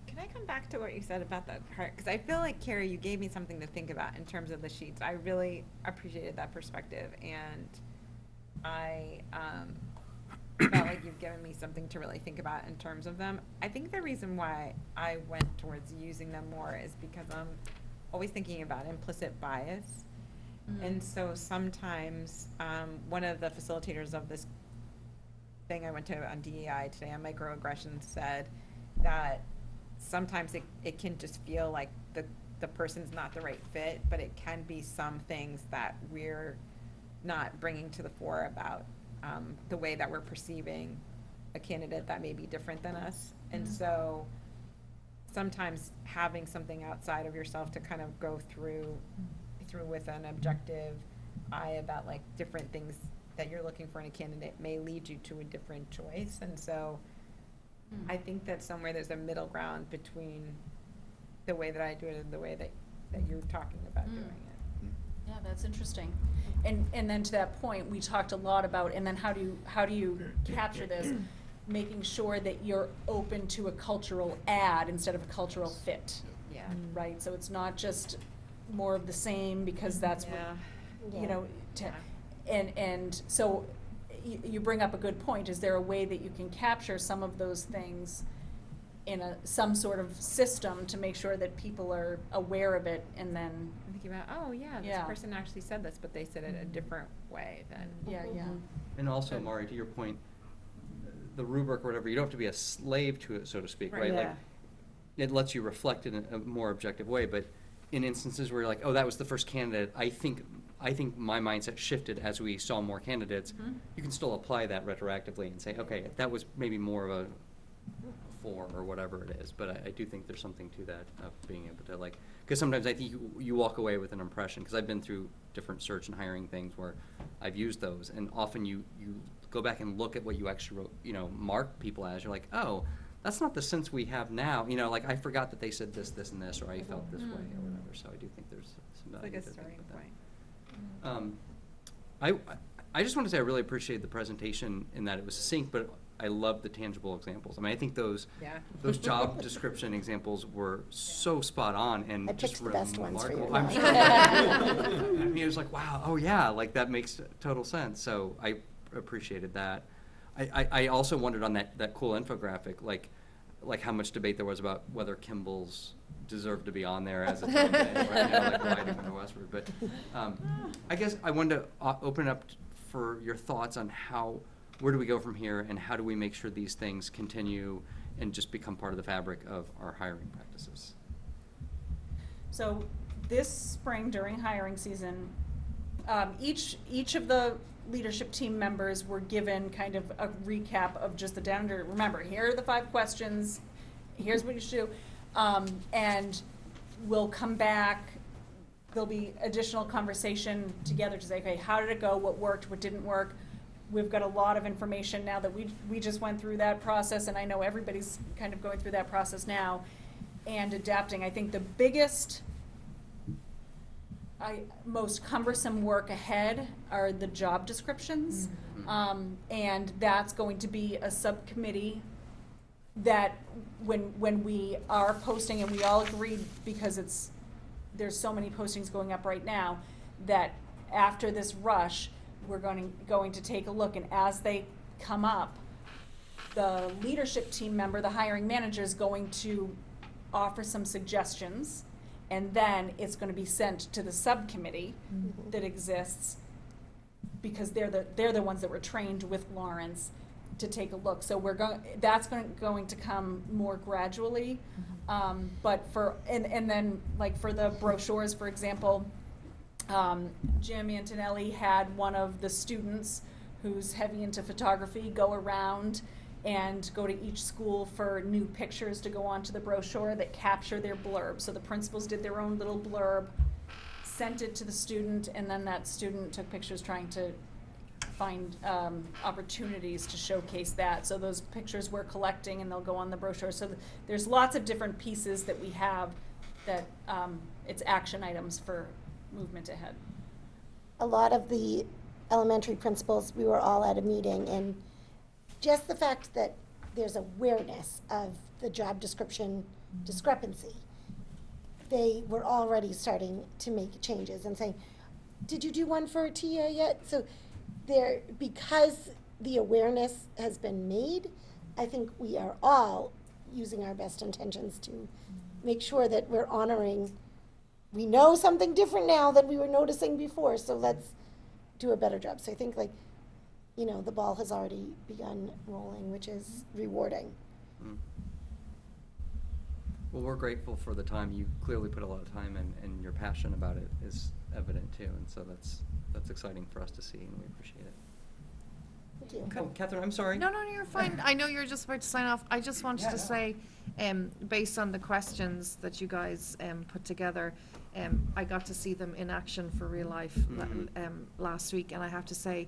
Can I come back to what you said about that part? Because I feel like, Carrie, you gave me something to think about in terms of the sheets. I really appreciated that perspective, and I felt like you've given me something to really think about in terms of them. I think the reason why I went towards using them more is because I'm always thinking about implicit bias. And so sometimes, one of the facilitators of this thing I went to on DEI today on microaggressions said that sometimes it can just feel like the person's not the right fit, but it can be some things that we're not bringing to the fore about the way that we're perceiving a candidate that may be different than us. And so sometimes having something outside of yourself to kind of go through with an objective eye about like different things that you're looking for in a candidate may lead you to a different choice. And so I think that somewhere there's a middle ground between the way that I do it and the way that you're talking about doing it. Yeah, that's interesting. And then to that point, we talked a lot about, and then how do you capture this? Making sure that you're open to a cultural add instead of a cultural fit, Yeah. right? So it's not just more of the same because that's what, Yeah. you know, Yeah. and so you bring up a good point. Is there a way that you can capture some of those things in some sort of system to make sure that people are aware of it and then, I'm thinking about, oh, yeah, this Yeah. person actually said this, but they said it a different way than. yeah. And also, Mari, to your point, the rubric or whatever, you don't have to be a slave to it, so to speak, right? Like, it lets you reflect in a more objective way, but in instances where you're like, oh, that was the first candidate, I think my mindset shifted as we saw more candidates, you can still apply that retroactively and say, okay, that was maybe more of a 4 or whatever it is, but I do think there's something to that of being able to, like, because sometimes I think you walk away with an impression, because I've been through different search and hiring things where I've used those, and often you go back and look at what you actually wrote, you know, mark people as, you're like, oh, that's not the sense we have now, you know, like, I forgot that they said this, this, and this, or I felt this way, or whatever, so I do think there's some It's value like a to think starting about point. that. I just want to say I really appreciate the presentation in that it was succinct, but I love the tangible examples. I mean, I think those job description examples were so spot on and I just picked the best ones for you. remarkable. I'm sure. I mean, it was like, wow, oh yeah, like that makes total sense. So I appreciated that. I also wondered on that cool infographic, like how much debate there was about whether Kimball's deserved to be on there as its own thing, right? You know, like why did it go to Westford? But I guess I wanted to open up for your thoughts on where do we go from here, and how do we make sure these things continue and just become part of the fabric of our hiring practices? So this spring during hiring season, each of the leadership team members were given kind of a recap of just the down under. Remember, here are the 5 questions. Here's what you should do, and we'll come back. There'll be additional conversation together to say, okay, how did it go? What worked? What didn't work? We've got a lot of information now that we just went through that process, and I know everybody's kind of going through that process now and adapting. I think the biggest, most cumbersome work ahead are the job descriptions, and that's going to be a subcommittee that when we are posting, and we all agreed because there's so many postings going up right now, that after this rush, we're going to take a look, and as they come up, the leadership team member, the hiring manager, is going to offer some suggestions, and then it's going to be sent to the subcommittee that exists, because they're the ones that were trained with Lawrence to take a look. So that's going to come more gradually, but and then like for the brochures, for example. Jim Antonelli had one of the students who's heavy into photography go around and go to each school for new pictures to go onto the brochure that capture their blurb. So the principals did their own little blurb, sent it to the student, and then that student took pictures trying to find opportunities to showcase that. So those pictures we're collecting, and they'll go on the brochure. So there's lots of different pieces that we have that it's action items for movement ahead. A lot of the elementary principals, we were all at a meeting, and just the fact that there's awareness of the job description discrepancy, they were already starting to make changes and saying, did you do one for Tia yet? So because the awareness has been made, I think we are all using our best intentions to make sure that we're honoring. We know something different now than we were noticing before, so let's do a better job. So I think, like, the ball has already begun rolling, which is rewarding. Well, we're grateful for the time. You clearly put a lot of time in, and your passion about it is evident too, and so that's exciting for us to see, and we appreciate it. Thank you. Oh, Catherine, I'm sorry. No, you're fine. I know you're just about to sign off. I just wanted to say, based on the questions that you guys put together, I got to see them in action for real life last week, and I have to say,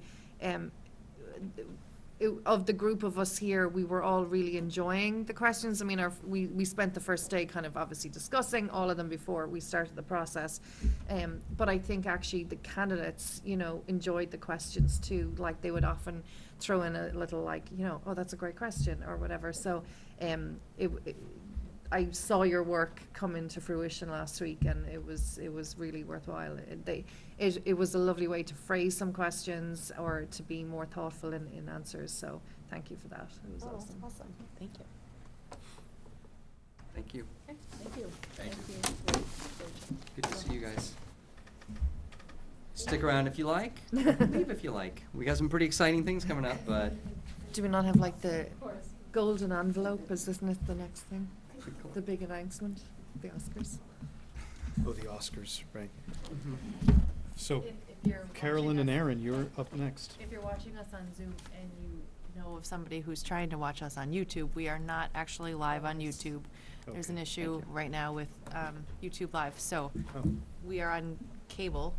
of the group of us here, we were all really enjoying the questions. I mean, we spent the first day kind of obviously discussing all of them before we started the process. But I think actually the candidates, you know, enjoyed the questions too. Like they would often throw in a little like, you know, oh, that's a great question or whatever. So I saw your work come into fruition last week, and it was really worthwhile. It was a lovely way to phrase some questions or to be more thoughtful in answers. So thank you for that. It was awesome. Awesome, thank you. Thank you. Thank you. Thank you. Good to see you guys. Stick around if you like. Leave if you like. We got some pretty exciting things coming up, but Do we not have like the golden envelope? Isn't it the next thing? The big announcement, the Oscars. Oh, the Oscars, right. Mm-hmm. So If you're Carolyn watching and us- Aaron, you're up next. If you're watching us on Zoom and you know of somebody who's trying to watch us on YouTube, we are not actually live on YouTube. There's an Okay, issue right now with YouTube Live, so Oh. we are on cable,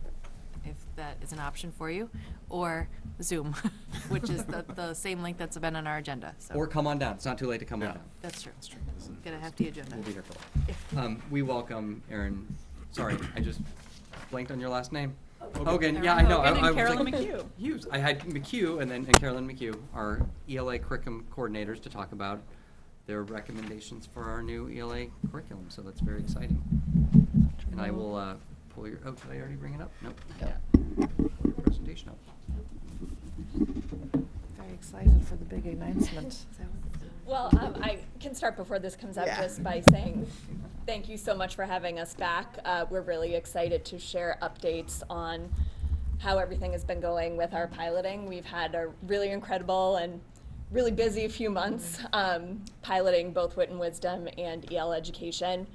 if that is an option for you, or Zoom, which is the same link that's been on our agenda, so. or come on down. It's not too late to come on Yeah. down. That's true. Get a hefty agenda. We'll be here for that. We welcome Aaron. Sorry, I just blanked on your last name. Hogan. Yeah, I know. Hogan and I was Carolyn like, McHugh. Hughes. I had McHugh and Carolyn McHugh, our ELA curriculum coordinators, to talk about their recommendations for our new ELA curriculum. So that's very exciting. And I will pull your. Oh, did I already bring it up? Nope. Yeah. Pull your presentation up. Very excited for the big announcement. Well, I can start before this comes up just by saying thank you so much for having us back. We're really excited to share updates on how everything has been going with our piloting. We've had a really incredible and really busy few months piloting both Wit and Wisdom and EL education.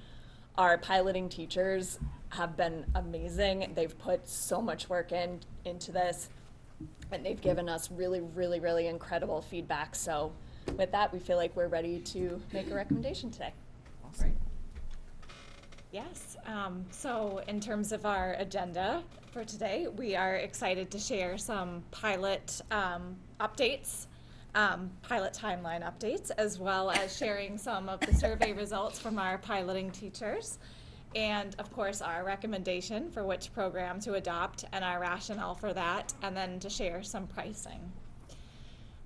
Our piloting teachers have been amazing. They've put so much work into this, and they've given us really, really, really incredible feedback. So with that, we feel like we're ready to make a recommendation today. Great. Yes, so in terms of our agenda for today, we are excited to share some pilot updates, pilot timeline updates, as well as sharing some of the survey results from our piloting teachers, and of course our recommendation for which program to adopt and our rationale for that, and then to share some pricing.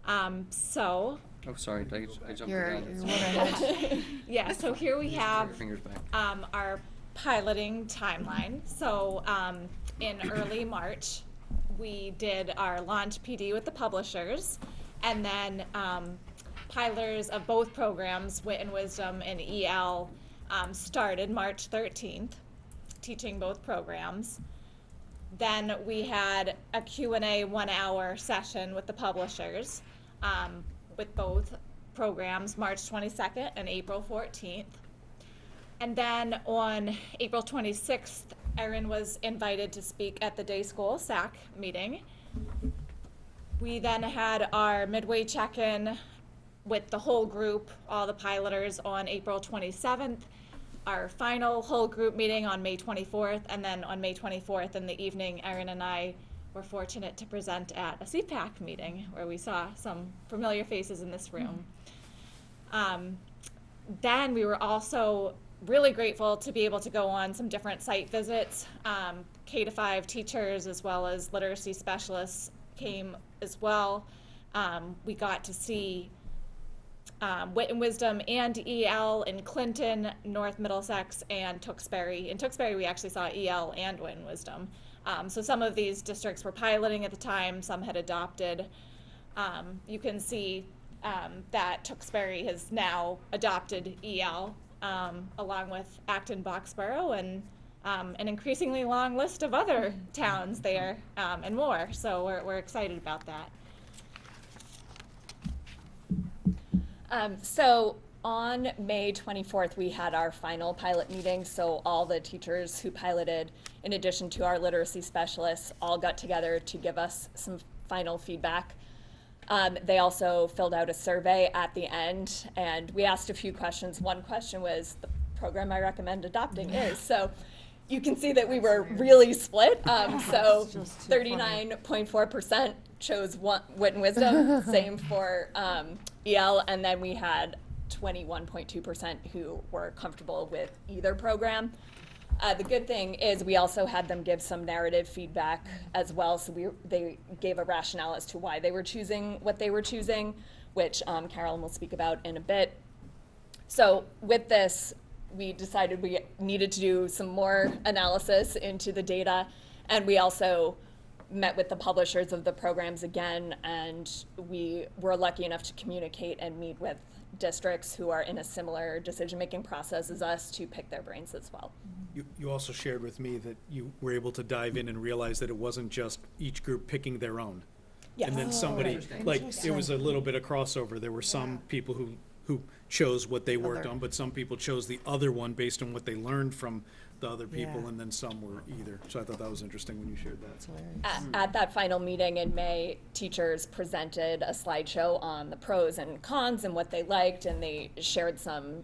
Oh, sorry. Did I jumped You're around. one ahead. Yeah, so here we Throw have your fingers back. our piloting timeline. So in early March, we did our launch PD with the publishers, and then piloters of both programs, Wit and Wisdom and EL, started March 13th, teaching both programs. Then we had a Q&A 1-hour session with the publishers with both programs, March 22nd and April 14th. And then on April 26th, Erin was invited to speak at the day school SAC meeting. We then had our midway check-in with the whole group, all the piloters, on April 27th, our final whole group meeting on May 24th, and then on May 24th in the evening, Erin and I were fortunate to present at a CPAC meeting where we saw some familiar faces in this room. Then we were also really grateful to be able to go on some different site visits. K-5 teachers as well as literacy specialists came as well. We got to see Wit and Wisdom and EL in Clinton, North Middlesex, and Tewksbury. In Tewksbury, we actually saw EL and Wit and Wisdom. So some of these districts were piloting at the time, some had adopted. You can see that Tewksbury has now adopted EL, along with Acton, Boxborough, and an increasingly long list of other towns there, and more. So we're excited about that. So on May 24th, we had our final pilot meeting. So all the teachers who piloted, in addition to our literacy specialists, all got together to give us some final feedback. They also filled out a survey at the end, and we asked a few questions. One question was, the program I recommend adopting is. So you can see that we were really split. So 39.4% chose Wit and Wisdom, same for EL, and then we had 21.2% who were comfortable with either program. The good thing is we also had them give some narrative feedback as well, so they gave a rationale as to why they were choosing what they were choosing, which Carolyn will speak about in a bit. So with this, we decided we needed to do some more analysis into the data, and we also met with the publishers of the programs again, and we were lucky enough to communicate and meet with districts who are in a similar decision-making process as us to pick their brains as well. You also shared with me that you were able to dive in and realize that it wasn't just each group picking their own. Yes. And then somebody, Interesting. like, it was a little bit of crossover. There were some people who chose what they worked Other. on, but some people chose the other one based on what they learned from the other people, Yeah. and then some were either. So I thought that was interesting when you shared that. At that final meeting in May, teachers presented a slideshow on the pros and cons and what they liked, and they shared some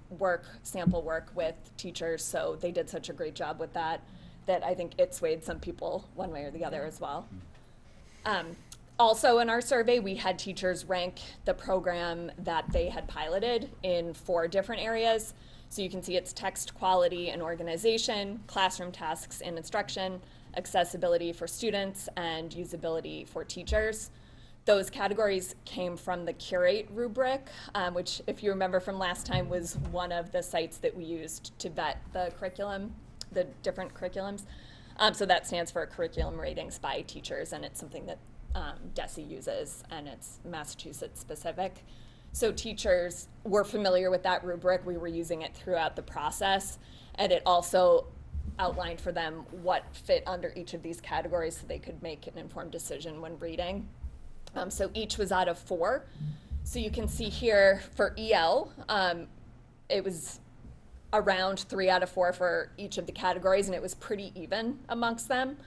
sample work with teachers, so they did such a great job with that I think it swayed some people one way or the other as well. Also in our survey, we had teachers rank the program that they had piloted in 4 different areas. So you can see it's text quality and organization, classroom tasks and instruction, accessibility for students, and usability for teachers. Those categories came from the Curate rubric, which, if you remember from last time, was one of the sites that we used to vet the curriculum, the different curriculums. So that stands for Curriculum Ratings by Teachers, and it's something that DESE uses, and it's Massachusetts specific. So teachers were familiar with that rubric. We were using it throughout the process, and it also outlined for them what fit under each of these categories so they could make an informed decision when reading. So each was out of 4. So you can see here for EL, it was around 3 out of 4 for each of the categories, and it was pretty even amongst them.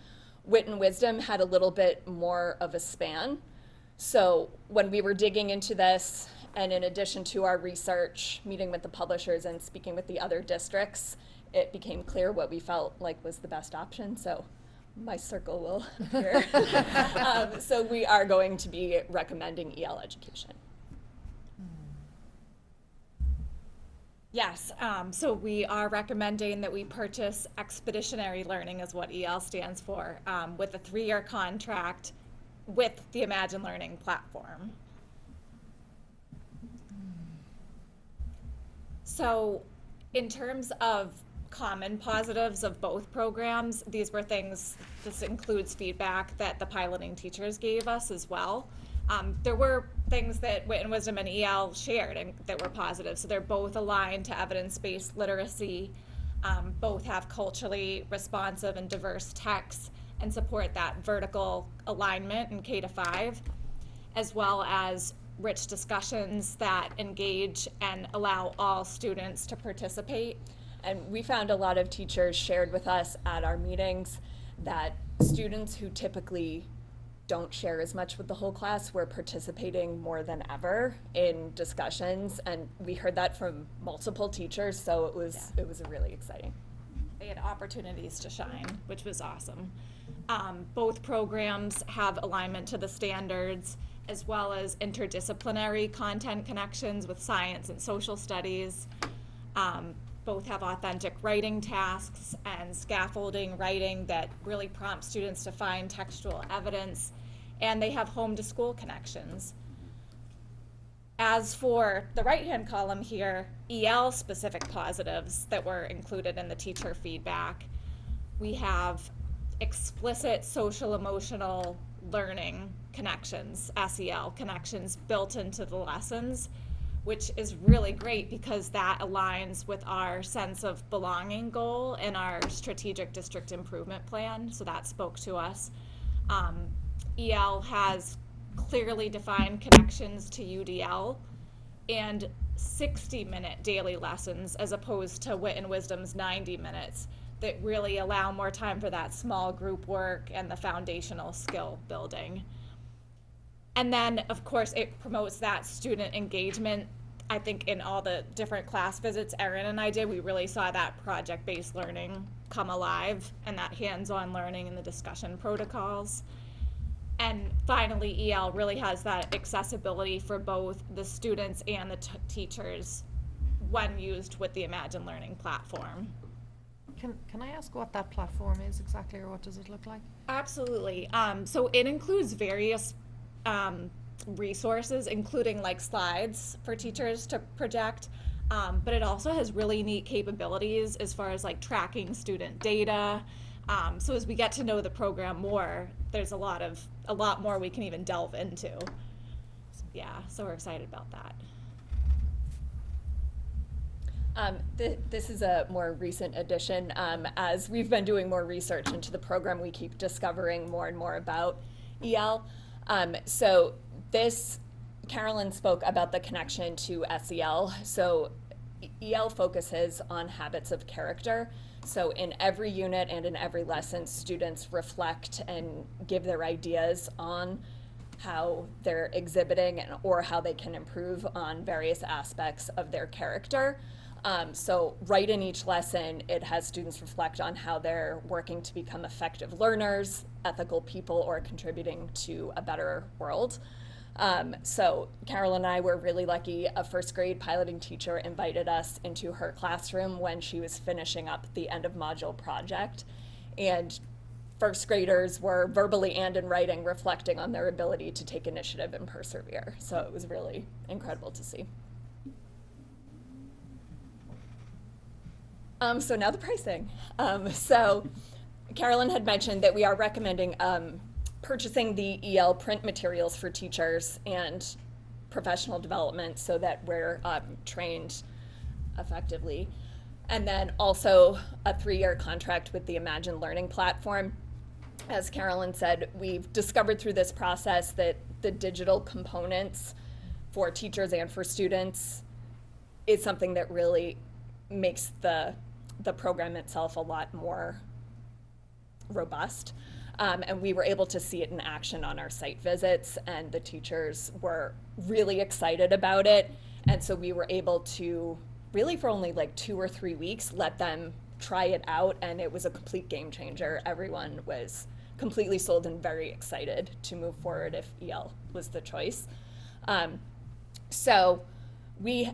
Wit and Wisdom had a little bit more of a span. So when we were digging into this, and in addition to our research, meeting with the publishers and speaking with the other districts, it became clear what we felt like was the best option. So my circle will appear. So we are going to be recommending EL education. Yes, so we are recommending that we purchase Expeditionary Learning, is what EL stands for, with a 3-year contract with the Imagine Learning platform. So in terms of common positives of both programs, these were things, this includes feedback that the piloting teachers gave us as well. There were things that Wit and Wisdom and EL shared and that were positive. So they're both aligned to evidence-based literacy, both have culturally responsive and diverse texts, and support that vertical alignment in K-5, as well as rich discussions that engage and allow all students to participate. And we found a lot of teachers shared with us at our meetings that students who typically don't share as much with the whole class were participating more than ever in discussions, and we heard that from multiple teachers, so it was really exciting. They had opportunities to shine, which was awesome. Both programs have alignment to the standards, as well as interdisciplinary content connections with science and social studies. Both have authentic writing tasks and scaffolding writing that really prompt students to find textual evidence, and they have home to school connections. As for the right-hand column here, EL specific positives that were included in the teacher feedback, we have explicit social emotional learning connections, SEL connections built into the lessons, which is really great because that aligns with our sense of belonging goal and our strategic district improvement plan, so that spoke to us. EL has clearly defined connections to UDL and 60-minute daily lessons as opposed to Wit and Wisdom's 90 minutes that really allow more time for that small group work and the foundational skill building. And then, of course, it promotes that student engagement. I think in all the different class visits Erin and I did, we really saw that project-based learning come alive and that hands-on learning and the discussion protocols. And finally, EL really has that accessibility for both the students and the teachers when used with the Imagine Learning platform. Can I ask what that platform is exactly, or what does it look like? Absolutely. So it includes various resources, including like slides for teachers to project, but it also has really neat capabilities as far as like tracking student data. So as we get to know the program more, there's a lot more we can even delve into. Yeah, so we're excited about that. This is a more recent addition. As we've been doing more research into the program, we keep discovering more and more about EL. So this, Carolyn spoke about the connection to SEL. So EL focuses on habits of character. So in every unit and in every lesson, students reflect and give their ideas on how they're exhibiting or how they can improve on various aspects of their character. So right in each lesson, it has students reflect on how they're working to become effective learners, ethical people, or contributing to a better world. So Carol and I were really lucky. A first grade piloting teacher invited us into her classroom when she was finishing up the end of module project. And first graders were verbally and in writing reflecting on their ability to take initiative and persevere. So it was really incredible to see. So now the pricing. So Carolyn had mentioned that we are recommending purchasing the EL print materials for teachers and professional development so that we're trained effectively. And then also a 3-year contract with the Imagine Learning platform. As Carolyn said, we've discovered through this process that the digital components for teachers and for students is something that really makes the program itself a lot more robust. And we were able to see it in action on our site visits, and the teachers were really excited about it. And so we were able to, really for only like 2 or 3 weeks, let them try it out, and it was a complete game changer. Everyone was completely sold and very excited to move forward if EL was the choice. So we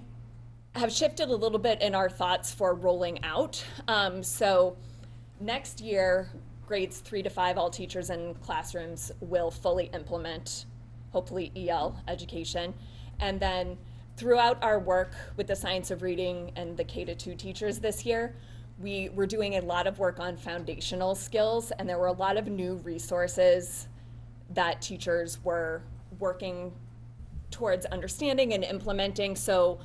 have shifted a little bit in our thoughts for rolling out. So next year, grades 3 to 5, all teachers and classrooms will fully implement, hopefully, EL education. And then throughout our work with the science of reading and the K-2 teachers this year, we were doing a lot of work on foundational skills, and there were a lot of new resources that teachers were working towards understanding and implementing. So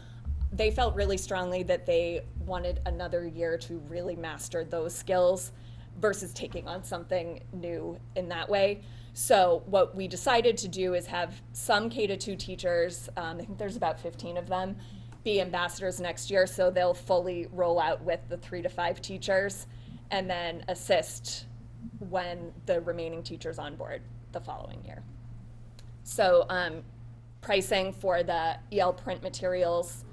they felt really strongly that they wanted another year to really master those skills versus taking on something new in that way. So what we decided to do is have some K-2 teachers, I think there's about 15 of them, be ambassadors next year, so they'll fully roll out with the 3 to 5 teachers and then assist when the remaining teachers on board the following year. So pricing for the EL print materials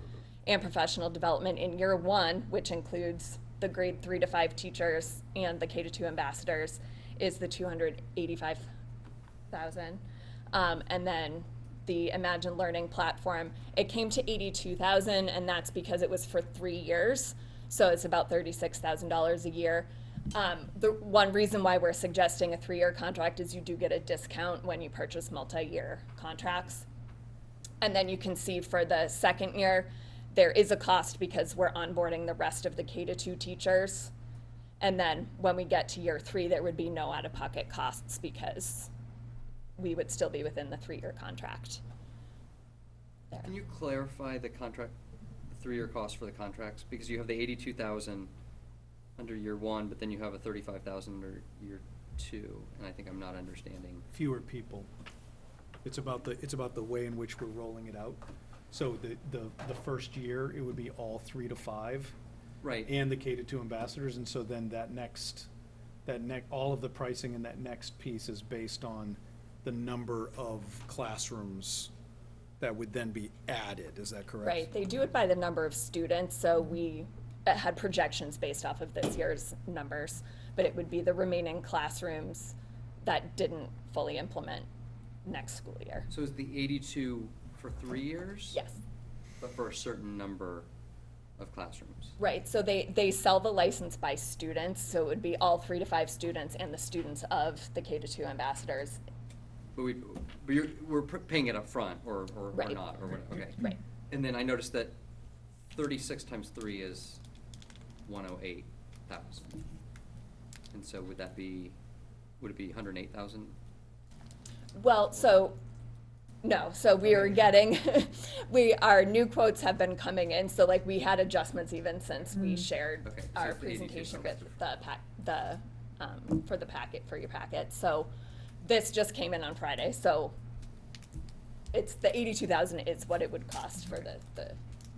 and professional development in year 1, which includes the grade 3 to 5 teachers and the K-2 ambassadors, is the $285,000. And then the Imagine Learning platform, it came to $82,000, and that's because it was for 3 years. So it's about $36,000 a year. The one reason why we're suggesting a 3-year contract is you do get a discount when you purchase multi-year contracts. And then you can see for the second year, there is a cost because we're onboarding the rest of the K-2 teachers. And then when we get to year 3, there would be no out-of-pocket costs because we would still be within the 3-year contract. There. Can you clarify the contract, the 3-year cost for the contracts? Because you have the $82,000 under year 1, but then you have a $35,000 under year 2, and I think I'm not understanding. Fewer people. It's about the way in which we're rolling it out. So the first year, it would be all 3 to 5. Right. And the K-2 ambassadors, and so then all of the pricing in that next piece is based on the number of classrooms that would then be added, is that correct? Right, they do it by the number of students, so we had projections based off of this year's numbers, but it would be the remaining classrooms that didn't fully implement next school year. So is the 82 for 3 years? Yes. But for a certain number of classrooms? Right, so they sell the license by students, so it would be all 3 to 5 students and the students of the K-2 ambassadors. But we're paying it up front, or Right. not, or whatever, okay. Right. And then I noticed that 36 times 3 is 108,000. And so would it be 108,000? Well, no, so we were getting, our new quotes have been coming in, so like we had adjustments even since we shared Okay, so our it's the 82, presentation okay. with for the packet, for your packet. So this just came in on Friday, so it's the 82,000 is what it would cost for the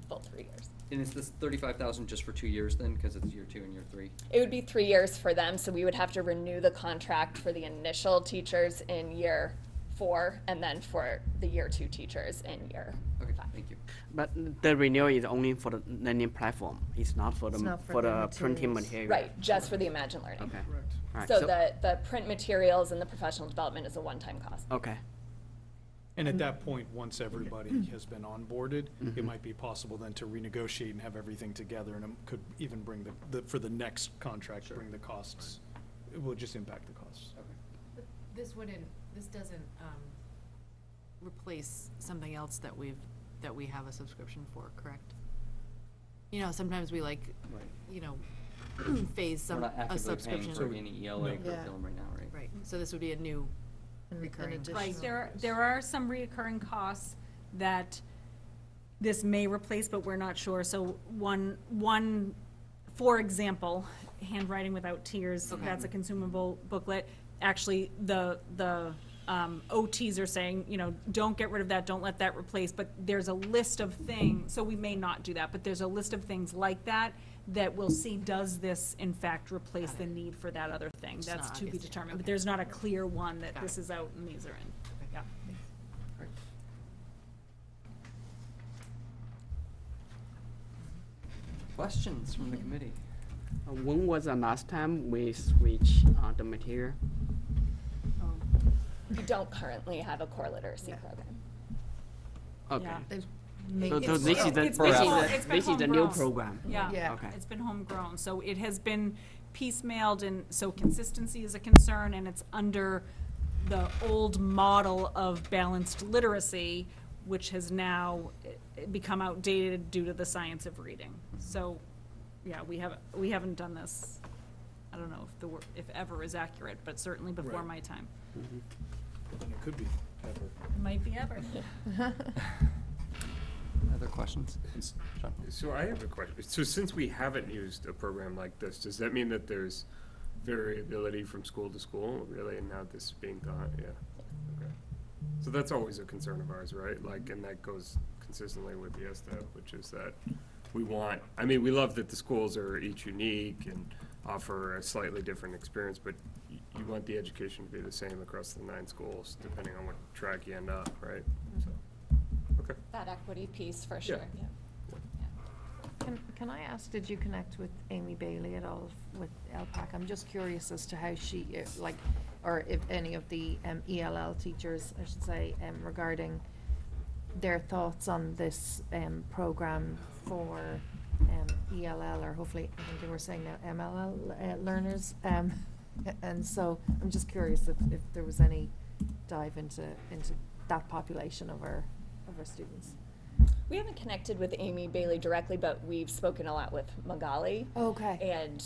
full 3 years. And is this 35,000 just for 2 years then, because it's year 2 and year 3? It would be 3 years for them, so we would have to renew the contract for the initial teachers in year 4, and then for the year 2 teachers in year Okay, 5. thank you. But the renewal is only for the learning platform. It's not for the It's not for for the the printing materials. material. Right, just for the Imagine Learning. Okay. Correct. All right. So the print materials and the professional development is a one-time cost. Okay. And at that point, once everybody has been onboarded, it might be possible then to renegotiate and have everything together, and it could even bring for the next contract, Sure. bring the costs. It will just impact the costs. Okay. This doesn't, replace something else that we have a subscription for, correct? You know, sometimes we like, Right. you know, phase We're not a actively paying subscription. for any ELA No. curriculum right now, right? Right, so this would be a new An recurring. additional- Right, there are some reoccurring costs that this may replace, but we're not sure. So one, for example, Handwriting Without Tears, that's a consumable booklet. Actually, the OTs are saying, you know, don't get rid of that, don't let that replace, but there's a list of things, so we may not do that, but there's a list of things like that that we'll see, does this in fact replace the need for that other thing? It's That's not to be obvious yet. determined, but Okay. there's not a clear one that Got this it. is out and these are in. Yeah. Great. Questions from the committee? When was the last time we switched the material? You don't currently have a core literacy program. Okay. Yeah. They've So, made so it this is the It's been this is home- the it's been this is the new homegrown. program. Yeah. Yeah. Okay. It's been homegrown, so it has been piecemealed, and so consistency is a concern, and it's under the old model of balanced literacy, which has now become outdated due to the science of reading. So, yeah, we haven't done this, I don't know if ever is accurate, but certainly before Right. my time. And it could be ever. It might be ever. Other questions? John? So I have a question. So since we haven't used a program like this, does that mean that there's variability from school to school, really, and now this is being done? Yeah. Okay. So that's always a concern of ours, right? Like, and that goes consistently with the STEP, which is that we love that the schools are each unique and offer a slightly different experience, but you want the education to be the same across the 9 schools, depending on what track you end up, right? So, okay. That equity piece for sure. Yeah. Can I ask, did you connect with Amy Bailey at all with LPAC? I'm just curious as to how she, or if any of the ELL teachers, I should say, regarding their thoughts on this program for ELL, or hopefully, I think they were saying now MLL learners. And so I'm just curious if there was any dive into that population of our students. We haven't connected with Amy Bailey directly, but we've spoken a lot with Magali. Okay. And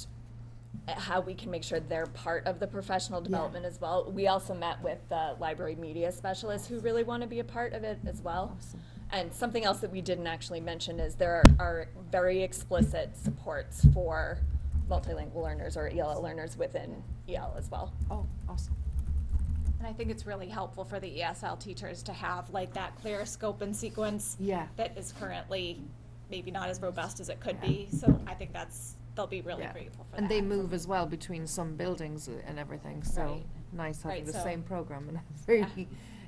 how we can make sure they're part of the professional development as well. We also met with the library media specialists who really want to be a part of it as well. Awesome. And something else that we didn't actually mention is there are very explicit supports for multilingual learners or ELL learners within EL as well. Oh, awesome. And I think it's really helpful for the ESL teachers to have like that clear scope and sequence Yeah. that is currently maybe not as robust as it could be. So I think they'll be really Yeah. grateful for that. And they move as well between some buildings and everything, so Right. nice having Right, the so- same program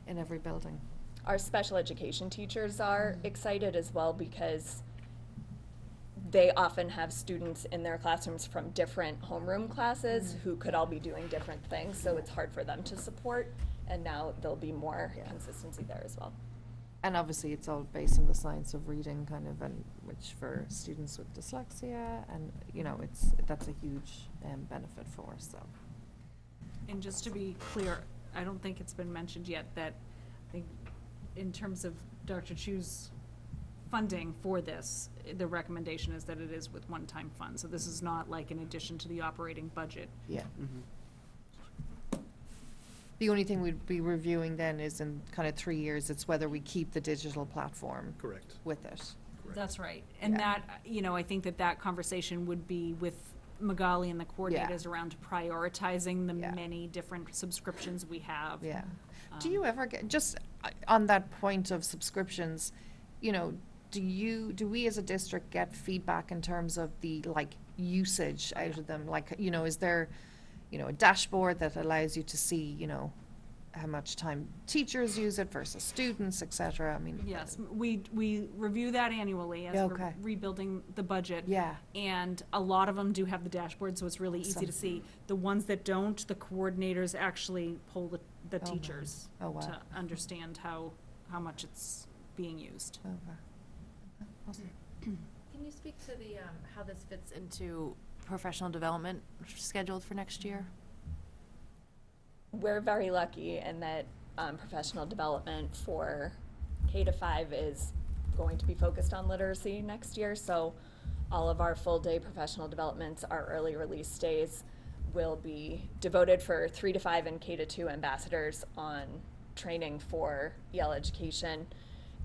in every building. Our special education teachers are excited as well because they often have students in their classrooms from different homeroom classes who could all be doing different things, so it's hard for them to support and now there'll be more consistency there as well. And obviously, it's all based on the science of reading, kind of, and which for students with dyslexia, and that's a huge benefit for us. So, And just to be clear, I don't think it's been mentioned yet that I think in terms of Dr. Chu's funding for this, the recommendation is that it is with one-time funds. So this is not like in addition to the operating budget. yeah. The only thing we'd be reviewing then is in kind of 3 years. It's whether we keep the digital platform Correct. with it. That's right. And Yeah. that, I think that conversation would be with Magali and the coordinators around prioritizing the Yeah. many different subscriptions we have. Yeah. Do you ever get, just on that point of subscriptions, do we as a district get feedback in terms of the usage out of them? Is there, a dashboard that allows you to see, how much time teachers use it versus students, et cetera? I mean. Yes, we review that annually as Yeah, we're okay. rebuilding the budget. Yeah. And a lot of them do have the dashboard, so it's really easy to Some- see. The ones that don't, the coordinators actually poll the Oh, wow. teachers Oh, wow. to understand how much it's being used. Okay. Awesome. Can you speak to the, how this fits into professional development scheduled for next year? We're very lucky in that professional development for K-5 is going to be focused on literacy next year. So all of our full-day professional developments, our early release days, will be devoted for 3 to 5 and K-2 ambassadors on training for EL education,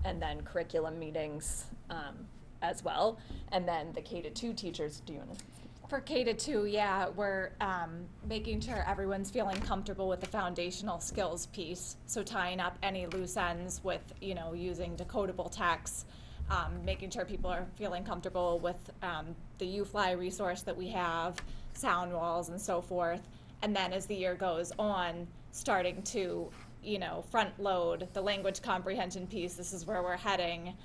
and then curriculum meetings as well. And then the K-2 teachers, do you want to? For K-2, yeah, we're making sure everyone's feeling comfortable with the foundational skills piece. So tying up any loose ends with, using decodable text, making sure people are feeling comfortable with the UFly resource that we have, sound walls and so forth. And then as the year goes on, starting to, front load the language comprehension piece. This is where we're heading,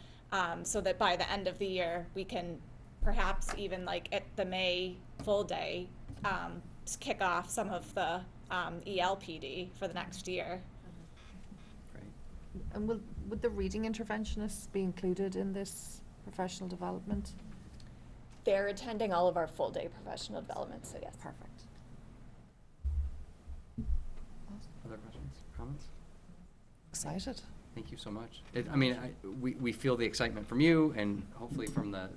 so that by the end of the year, we can perhaps even at the May full day, kick off some of the ELPD for the next year. Great. And would the reading interventionists be included in this professional development? They're attending all of our full-day professional development, so yes. Perfect. Other questions, comments? Excited. Thank you so much. We feel the excitement from you and hopefully from the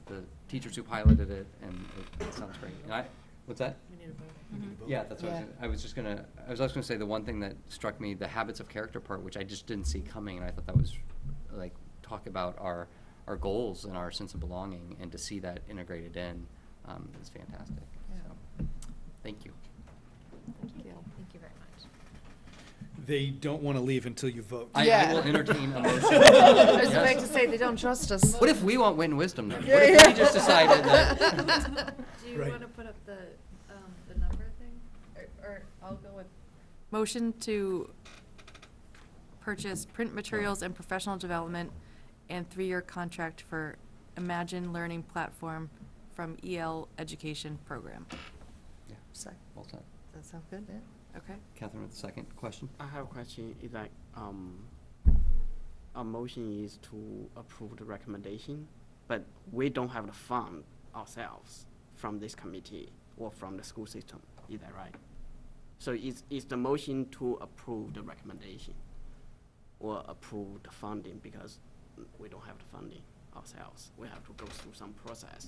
teachers who piloted it, and it sounds great. And what's that? Yeah, that's what I was also gonna say, the one thing that struck me, the habits of character part, which I just didn't see coming, and I thought that was, talk about our goals and our sense of belonging, and to see that integrated in, is fantastic. So, thank you. Thank you. Thank you very much. They don't want to leave until you vote. I will entertain a motion. I was Yes. about to say, they don't trust us. What if we want win wisdom then? What if we just decided that? Do you Right. want to put up the number thing? Or I'll go with. Motion to purchase print materials and professional development and 3-year contract for Imagine Learning Platform from EL Education Program. Yeah, Second. well said. Does that sound good? Yeah. Okay. Catherine with the second question. I have a question, is our motion is to approve the recommendation, but we don't have the fund ourselves from this committee or from the school system, is that right? So is the motion to approve the recommendation or approve the funding, because we don't have the funding ourselves? We have to go through some process.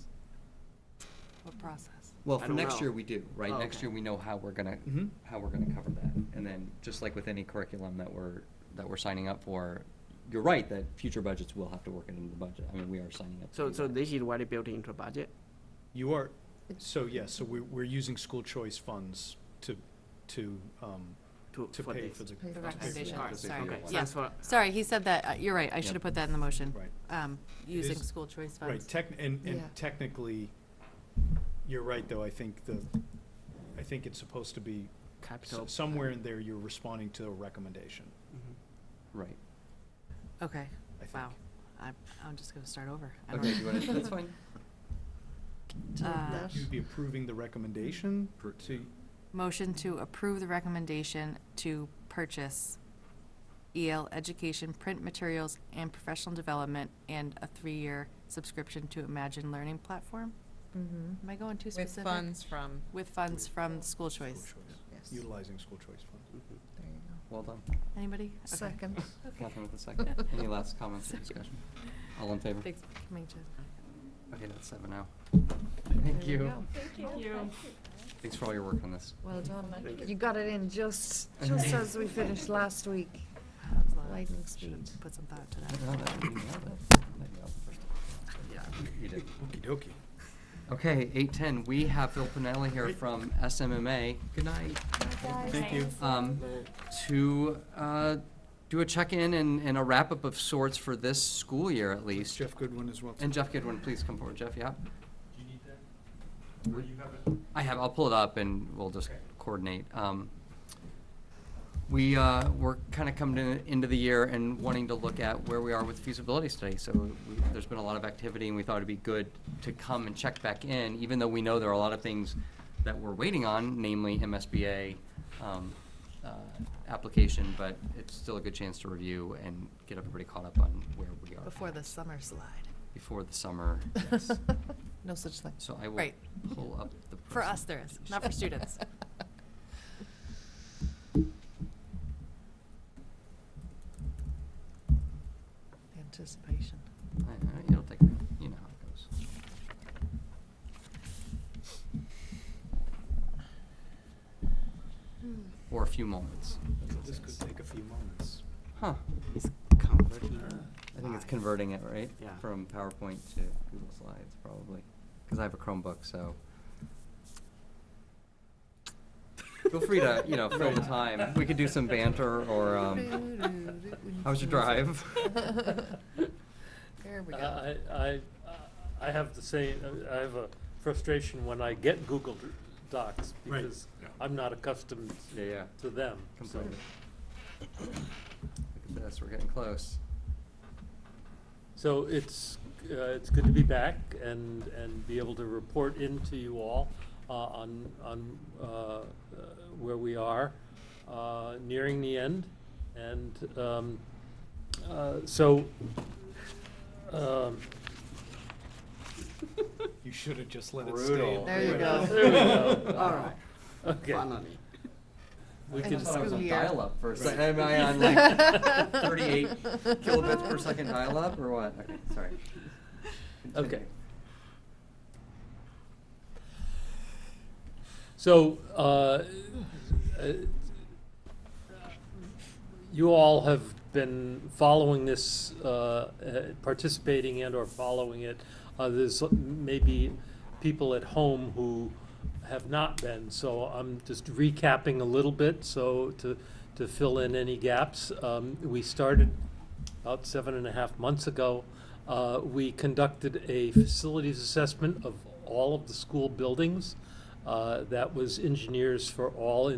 What process? Well, I for don't next know. year we do, right? Oh, Next okay. year we know how we're gonna cover that, and then just like with any curriculum that we're signing up for, you're right that future budgets will have to work it into the budget. I mean, we are signing up. to So do that. this is already built into the budget? You are, so yes, so we're using school choice funds to For pay this. for the. The to pay for recommendation, the- Alright, sorry. okay, Yeah. thanks for- Sorry, he said that, you're right, I should have put that in the motion. Right. Using is- school choice Right, funds. and Yeah. technically, you're right, though, I think it's supposed to be, Capital. somewhere in there, you're responding to a recommendation, Mhm. Right. Okay, I think. wow. I'm just gonna start over. I don't Okay, know. you wanna, that's fine. You'd be approving the recommendation to, Motion to approve the recommendation to purchase EL education, print materials, and professional development, and a 3-year subscription to Imagine Learning Platform. Am I going too With specific? funds from, With funds from school choice. yes. Utilizing school choice funds. There you go. Well done. Anybody? Okay. Second. Catherine with a second. Any last comments or discussion? All in favor? Thanks for coming to. Okay, that's 7 now. Thank There we you. go. Thank you. Thanks for all your work on this. Well done. You got it in just as we finished last week. That was a lot. Lightning Should've speed. Put some thought to that. No, that you nailed it. Nailed it first time. Yeah, you did. Okey dokey. Okay, 8:10, we have Phil Pinelli here from SMMA. Good night. Thank you. To do a check-in and a wrap-up of sorts for this school year at least. Jeff Goodwin as well. And Jeff Goodwin, please come forward. Jeff, yeah? Do you need that? Or you have it? I have, I'll pull it up and we'll just coordinate. We're kind of coming into the year and wanting to look at where we are with the feasibility study. So there's been a lot of activity and we thought it'd be good to come and check back in, even though we know there are a lot of things that we're waiting on, namely MSBA application, but it's still a good chance to review and get everybody caught up on where we are. Before the summer slide. Before the summer, yes. No such thing. So I will Right. pull up the. For us, there is, not for students. Anticipation. It'll take, you know how it goes. Or a few moments. This could take a few moments. Huh. It's converting. I think it's converting it, right? Yeah. From PowerPoint to Google Slides, probably. Because I have a Chromebook, so. Feel free to, fill the time. We could do some banter or, how was your drive? There we go. I have the same, I have a frustration when I get Google Docs Right. because Yeah. I'm not accustomed Yeah. to them. so- Completely. Look at this, we're getting close. So it's good to be back and be able to report into you all on where we are, nearing the end. And You should have just let it Brutal. stay. There you go. there we go. All right. Okay. Finally. We And can, I thought I was on school year. dial-up for a second. Am I on like 38 kilobits per second dial-up or what? Okay, sorry. okay. So, you all have been following this, participating and or following it. There's maybe people at home who have not been, so I'm just recapping a little bit so to fill in any gaps. We started about 7.5 months ago. We conducted a facilities assessment of all of the school buildings. That was engineers for all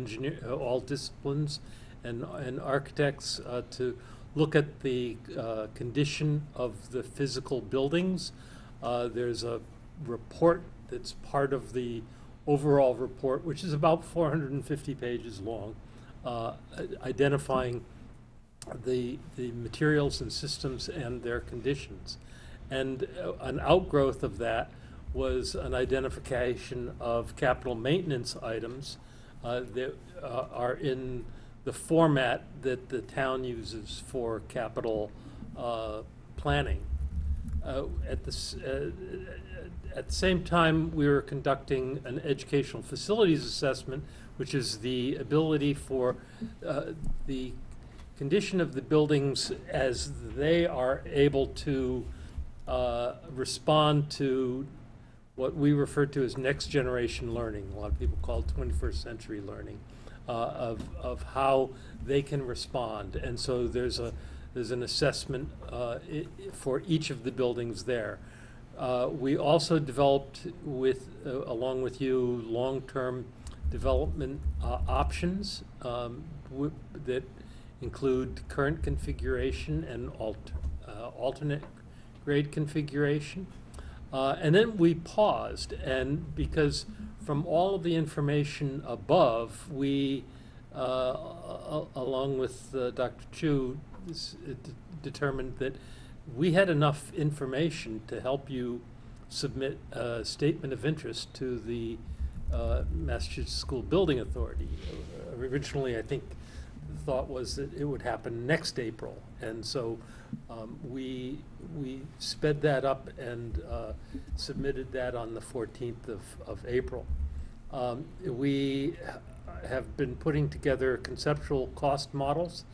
disciplines and architects to look at the condition of the physical buildings. There's a report that's part of the overall report, which is about 450 pages long, identifying the materials and systems and their conditions. And an outgrowth of that was an identification of capital maintenance items that are in the format that the town uses for capital planning. At the same time, we were conducting an educational facilities assessment, which is the ability for the condition of the buildings as they are able to respond to what we refer to as next generation learning. A lot of people call it 21st century learning, of how they can respond. And so there's an assessment for each of the buildings there. We also developed along with you, long-term development options that include current configuration and alternate grade configuration. And then we paused, and because from all of the information above, we along with Dr. Chu, determined that we had enough information to help you submit a statement of interest to the Massachusetts School Building Authority. Originally, I think the thought was that it would happen next April, and so we sped that up and submitted that on the 14th of April. We have been putting together conceptual cost models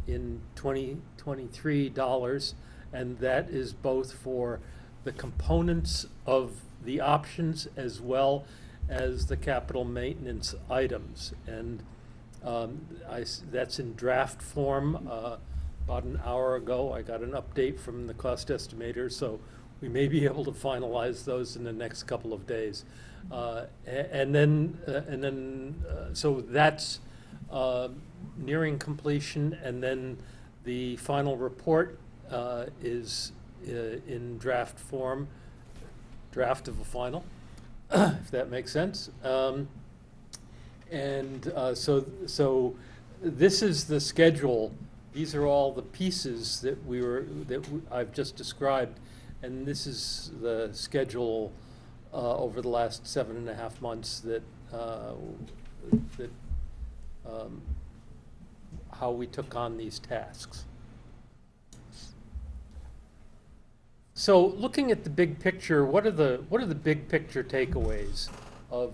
in 2023 dollars, and that is both for the components of the options as well as the capital maintenance items. And that's in draft form. About an hour ago, I got an update from the cost estimator, so we may be able to finalize those in the next couple of days. So that's nearing completion, and then the final report is in draft form, draft of a final, if that makes sense. So this is the schedule. These are all the pieces that I've just described, and this is the schedule over the last 7.5 months how we took on these tasks. So looking at the big picture, what are the big picture takeaways of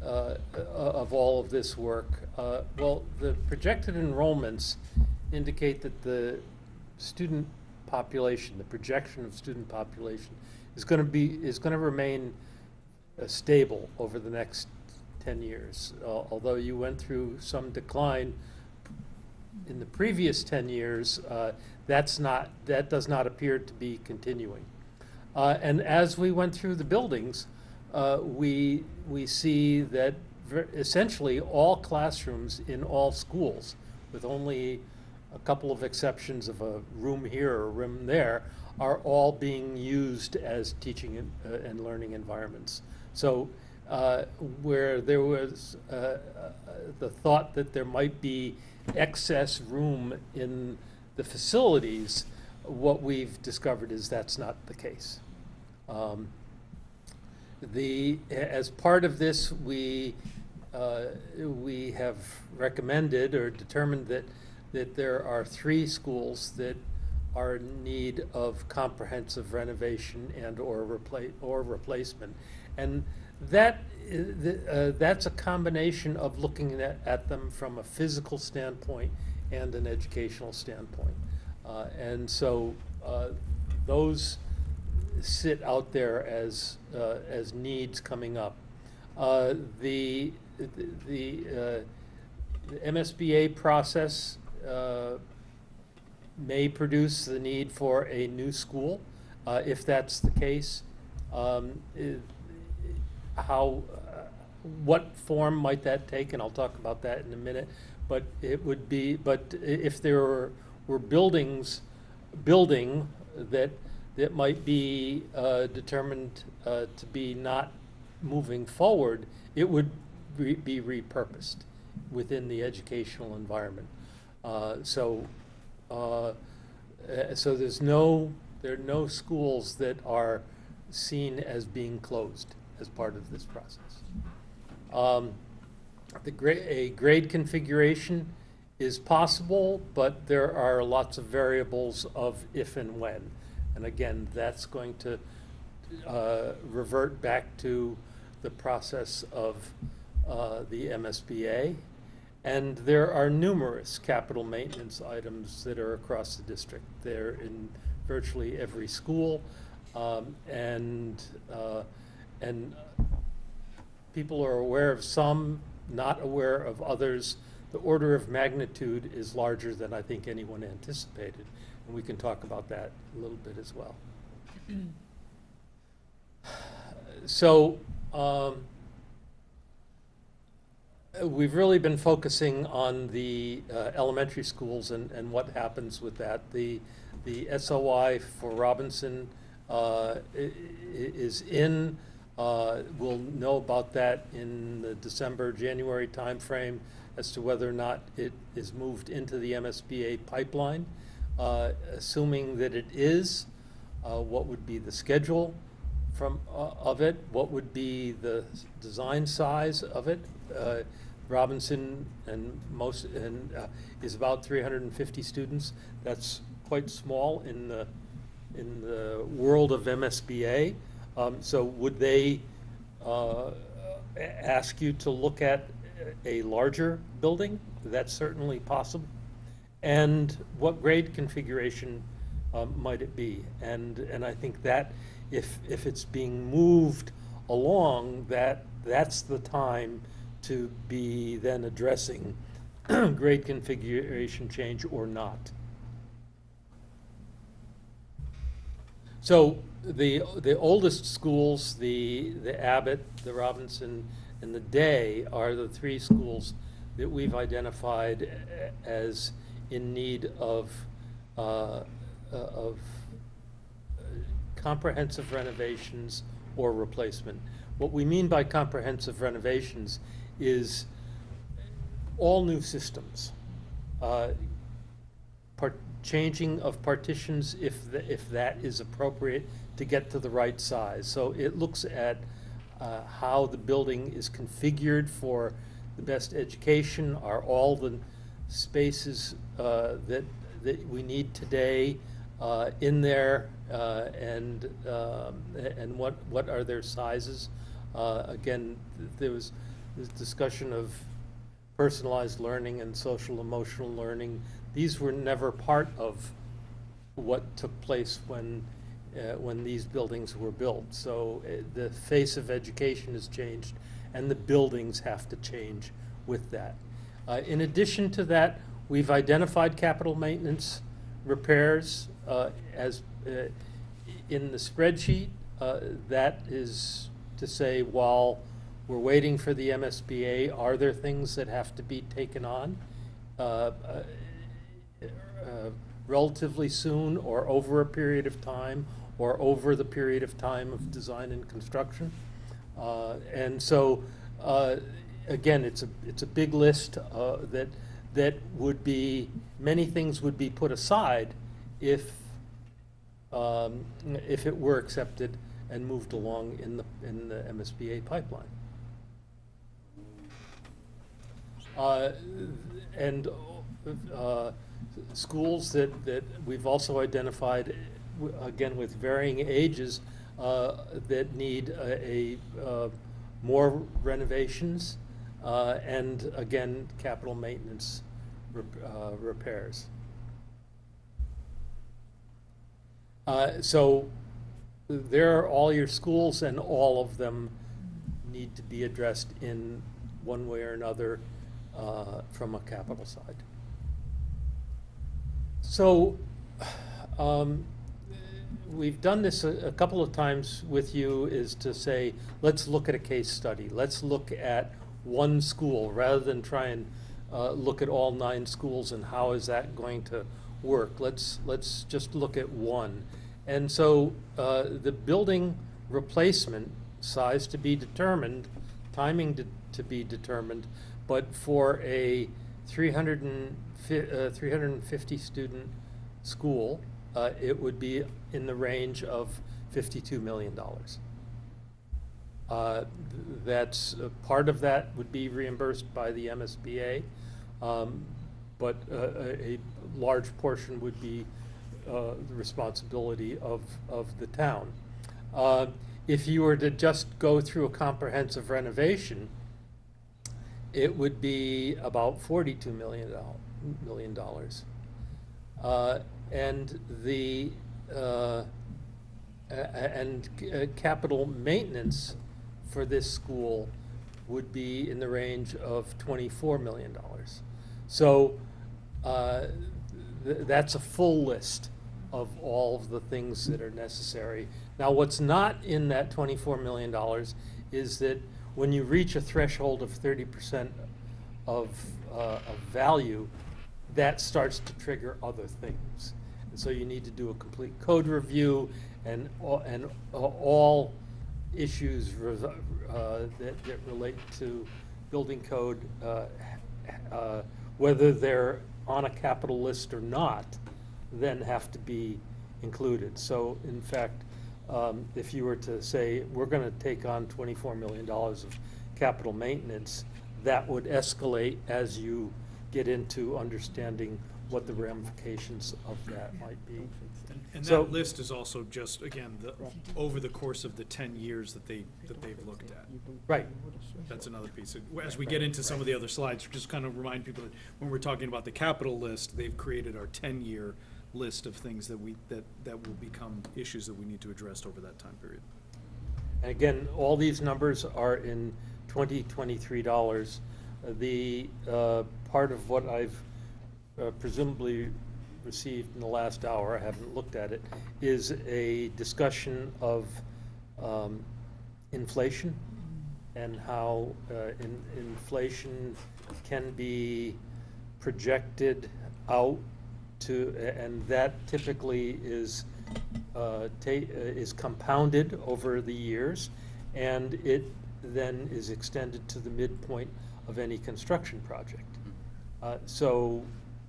of all of this work? Well, the projected enrollments indicate that the student population, the projection of student population, is going to remain stable over the next 10 years. Although you went through some decline in the previous 10 years, that does not appear to be continuing. And as we went through the buildings, we see that essentially all classrooms in all schools, with only a couple of exceptions of a room here or a room there, are all being used as teaching and learning environments. So where there was the thought that there might be excess room in the facilities, what we've discovered is that's not the case. As part of this, we have recommended or determined that there are 3 schools that are in need of comprehensive renovation and or replacement, and that's a combination of looking at them from a physical standpoint and an educational standpoint, and so those sit out there as needs coming up. The MSBA process may produce the need for a new school. If that's the case, what form might that take? And I'll talk about that in a minute. But if there were building that might be determined to be not moving forward, it would be repurposed within the educational environment. So there are no schools that are seen as being closed as part of this process. A grade configuration is possible, but there are lots of variables of if and when. And again, that's going to revert back to the process of the MSBA. And there are numerous capital maintenance items that are across the district. They're in virtually every school, and people are aware of some, not aware of others. The order of magnitude is larger than I think anyone anticipated, and we can talk about that a little bit as well. So we've really been focusing on the elementary schools and what happens with that. The SOI for Robinson is in. We'll know about that in the December, January timeframe as to whether or not it is moved into the MSBA pipeline. Assuming that it is, what would be the schedule of it? What would be the design size of it? Robinson is about 350 students. That's quite small in the world of MSBA. So would they ask you to look at a larger building? That's certainly possible. And what grade configuration might it be? And I think that if it's being moved along, that's the time to be then addressing grade configuration change or not. So the oldest schools, the Abbott, the Robinson, and the Day are the three schools that we've identified as in need of comprehensive renovations or replacement. What we mean by comprehensive renovations is all new systems, changing of partitions if that is appropriate to get to the right size. So it looks at how the building is configured for the best education. Are all the spaces that we need today in there, and what are their sizes? Again, there was this discussion of personalized learning and social emotional learning. These were never part of what took place when these buildings were built. So the face of education has changed, and the buildings have to change with that. In addition to that, we've identified capital maintenance repairs as in the spreadsheet. That is to say, while we're waiting for the MSBA, are there things that have to be taken on relatively soon, or over a period of time, or over the period of time of design and construction? And so, again, it's a big list that would be, many things would be put aside if it were accepted and moved along in the MSBA pipeline. And schools that we've also identified, again with varying ages, that need more renovations, and again capital maintenance repairs. So there are all your schools, and all of them need to be addressed in one way or another from a capital side. So we've done this a couple of times with you, is to say, let's look at a case study. Let's look at one school rather than try and look at all 9 schools and how is that going to work. Let's just look at one. And so the building replacement size to be determined, timing to be determined, but for a 350 student school, it would be in the range of $52 million. That's part of that would be reimbursed by the MSBA, but a large portion would be the responsibility of the town. If you were to just go through a comprehensive renovation, it would be about $42 million. And the capital maintenance for this school would be in the range of $24 million. So that's a full list of all of the things that are necessary. Now, what's not in that $24 million is that when you reach a threshold of 30% of value, that starts to trigger other things. And so you need to do a complete code review, and all issues that relate to building code, whether they're on a capital list or not, then have to be included. So in fact, if you were to say, we're going to take on $24 million of capital maintenance, that would escalate as you get into understanding what the ramifications of that might be. And So- that list is also just, again, over the course of the 10 years that they've looked at. Right. That's another piece. As we get into some of the other slides, just kind of remind people that when we're talking about the capital list, they've created our 10-year list of things that will become issues that we need to address over that time period. And again, all these numbers are in 2023 dollars. The part of what I've presumably received in the last hour, I haven't looked at it, is a discussion of inflation and how inflation can be projected out to, and that typically is compounded over the years, and it then is extended to the midpoint of any construction project. So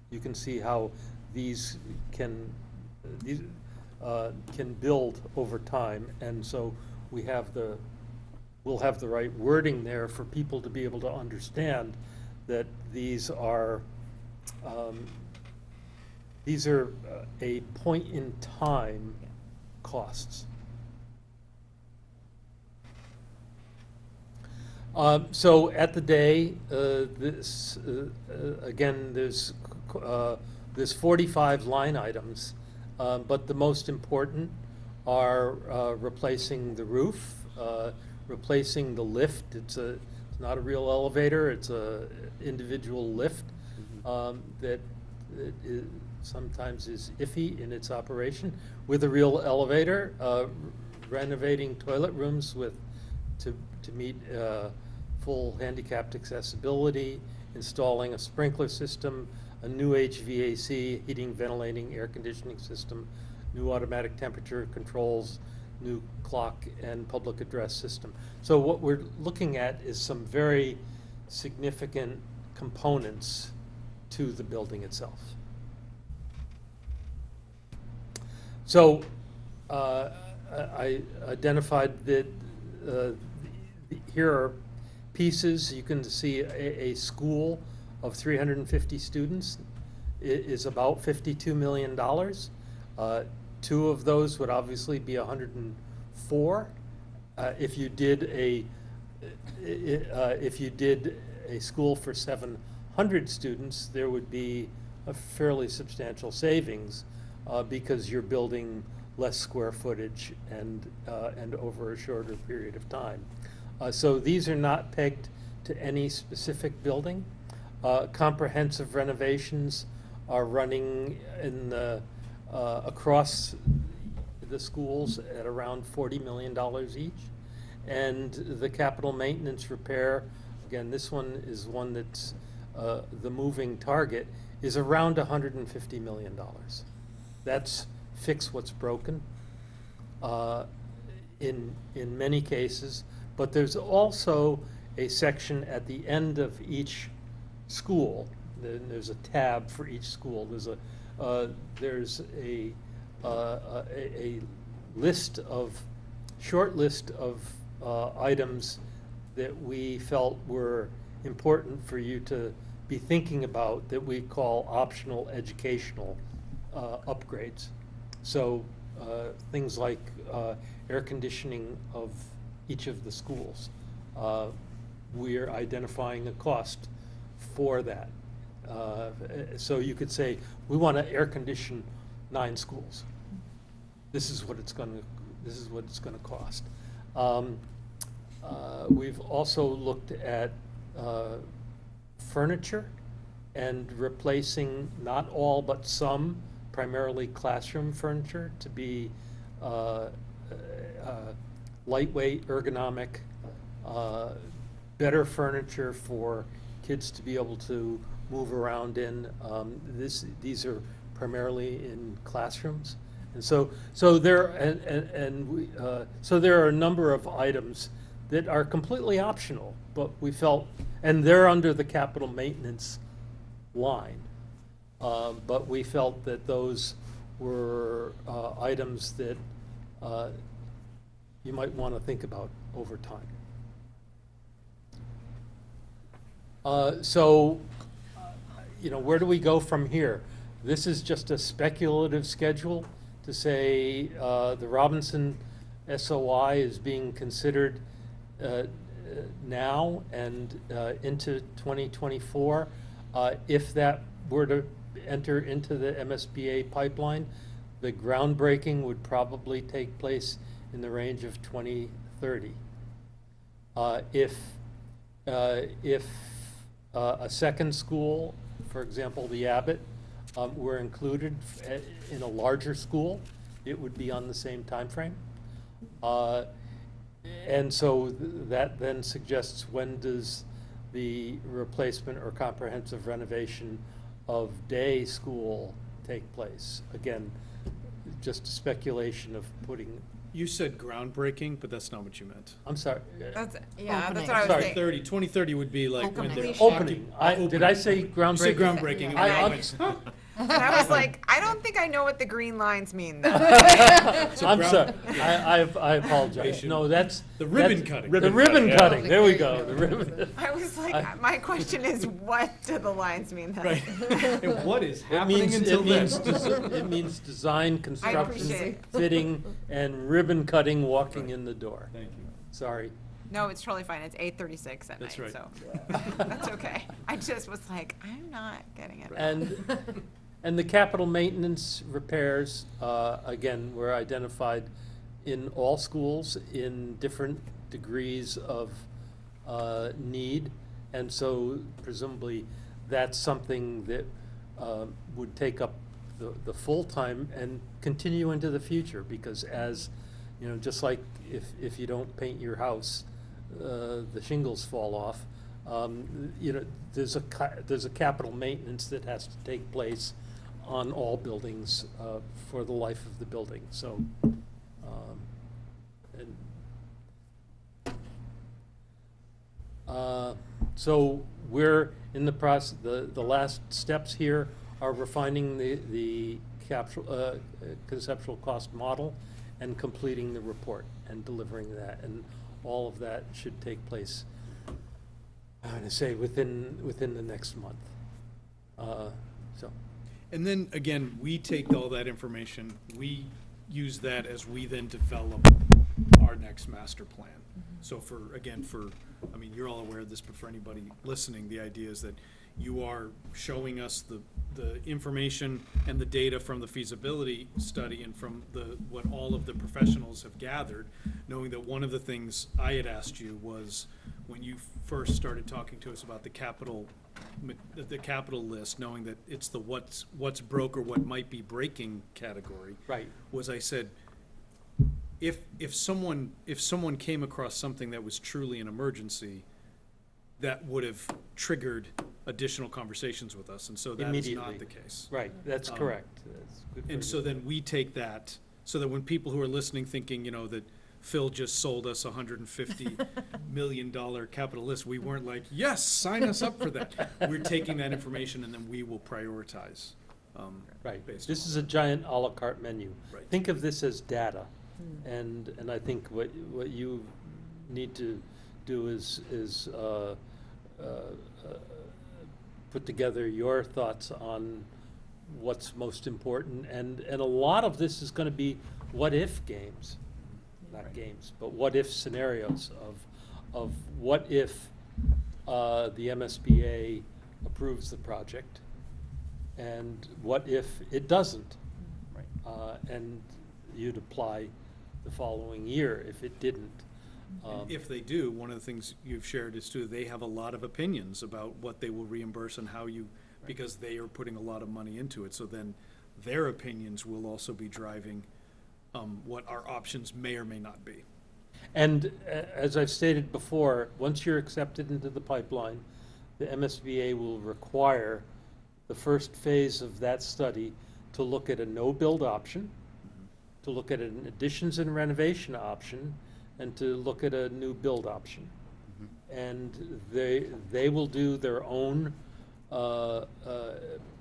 you can see how these can build over time, and so we'll have the right wording there for people to be able to understand that these are a point in time costs. So at the day, again, there's 45 line items, but the most important are replacing the roof, replacing the lift. It's not a real elevator, it's a individual lift that sometimes is iffy in its operation. With a real elevator, renovating toilet rooms to meet full handicapped accessibility, installing a sprinkler system, a new HVAC, heating, ventilating, air conditioning system, new automatic temperature controls, new clock and public address system. So what we're looking at is some very significant components to the building itself. So I identified that here are pieces. You can see a school of 350 students is about $52 million. Two of those would obviously be 104. If you did a school for 700 students, there would be a fairly substantial savings because you're building less square footage and over a shorter period of time. So these are not pegged to any specific building. Comprehensive renovations are running in the across the schools at around $40 million each. And the capital maintenance repair, again, this one is one that's the moving target, is around $150 million. That's fix what's broken in many cases, but there's also a section at the end of each school. There's a tab for each school. There's a short list of items that we felt were important for you to be thinking about that we call optional educational upgrades. So things like air conditioning of each of the schools. We're identifying a cost for that. So you could say, we want to air condition 9 schools. This is what it's going to cost. We've also looked at furniture and replacing not all but some, primarily classroom furniture, to be lightweight, ergonomic, better furniture for kids to be able to move around in. These are primarily in classrooms, And so there are a number of items that are completely optional, but we felt, and they're under the capital maintenance line. But we felt that those were items that you might want to think about over time. Where do we go from here? This is just a speculative schedule to say the Robinson SOI is being considered now and into 2024. If that were to enter into the MSBA pipeline, the groundbreaking would probably take place in the range of 2030. If a second school, for example, the Abbott, were included in a larger school, it would be on the same time frame. And so that then suggests, when does the replacement or comprehensive renovation of day school take place? Again, just speculation of putting. You said groundbreaking, but that's not what you meant. I'm sorry. That's what I Opening. was Sorry. saying. 2030 would be like when they're Opening. Did I say groundbreaking? You said groundbreaking. And I was like, I don't think I know what the green lines mean then. I'm sorry. I apologize. No, that's the ribbon cutting. The ribbon cutting. There we go. The ribbon. I was like, my question is, what do the lines mean then? Right. And what is happening until then? It means design, construction, appreciate fitting, and ribbon cutting walking in the door. Thank you. Sorry. No, it's totally fine. It's 8:36 at That's night, right. so that's okay. I just was like, I'm not getting it. And the capital maintenance repairs, again, were identified in all schools in different degrees of need. And so presumably that's something that would take up the full time and continue into the future, because as, just like if you don't paint your house, the shingles fall off. There's a capital maintenance that has to take place on all buildings for the life of the building. So, so we're in the process. The last steps here are refining the conceptual cost model and completing the report and delivering that, and all of that should take place, I'm going to say, within the next month. And then again, we take all that information, we use that as we then develop our next master plan. So you're all aware of this, but for anybody listening, the idea is that you are showing us the information and the data from the feasibility study and from what all of the professionals have gathered, knowing that one of the things I had asked you was, when you first started talking to us about the capital list, knowing that it's the what's broke or what might be breaking category. Right. Was, I said, if someone came across something that was truly an emergency, that would have triggered additional conversations with us, and so that is not the case. Right, that's correct. That's good. And so then we take that, so that when people who are listening thinking, that Phil just sold us $150 million capital list, we weren't like, yes, sign us up for that. We're taking that information and then we will prioritize. Right. Based This on is a giant à la carte menu. Right. Think of this as data. And I think what you need to do is put together your thoughts on what's most important. And a lot of this is going to be what-if games. Not games, but what-if scenarios of what if the MSBA approves the project, and what if it doesn't? Right. And you'd apply the following year if it didn't. If they do, one of the things you've shared is too, they have a lot of opinions about what they will reimburse and how because they are putting a lot of money into it. So then their opinions will also be driving what our options may or may not be. And as I've stated before, once you're accepted into the pipeline, the MSBA will require the first phase of that study to look at a no-build option to look at an additions and renovation option, and to look at a new build option. And they will do their own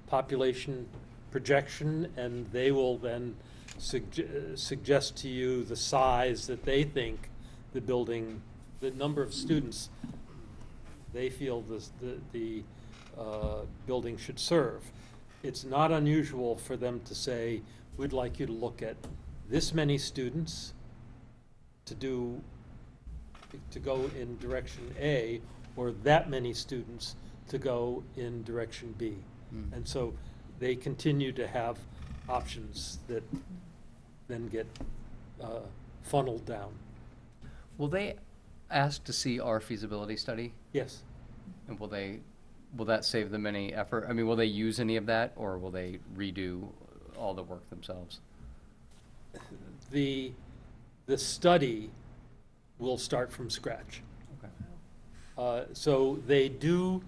population projection, and they will then suggest to you the size that they think the building, the number of students they feel the building should serve. It's not unusual for them to say, we'd like you to look at this many students to go in direction A, or that many students to go in direction B. And so they continue to have options that then get funneled down. Will they ask to see our feasibility study? Yes. And will that save them any effort? I mean, will they use any of that, or will they redo all the work themselves? The study will start from scratch. Okay. So they do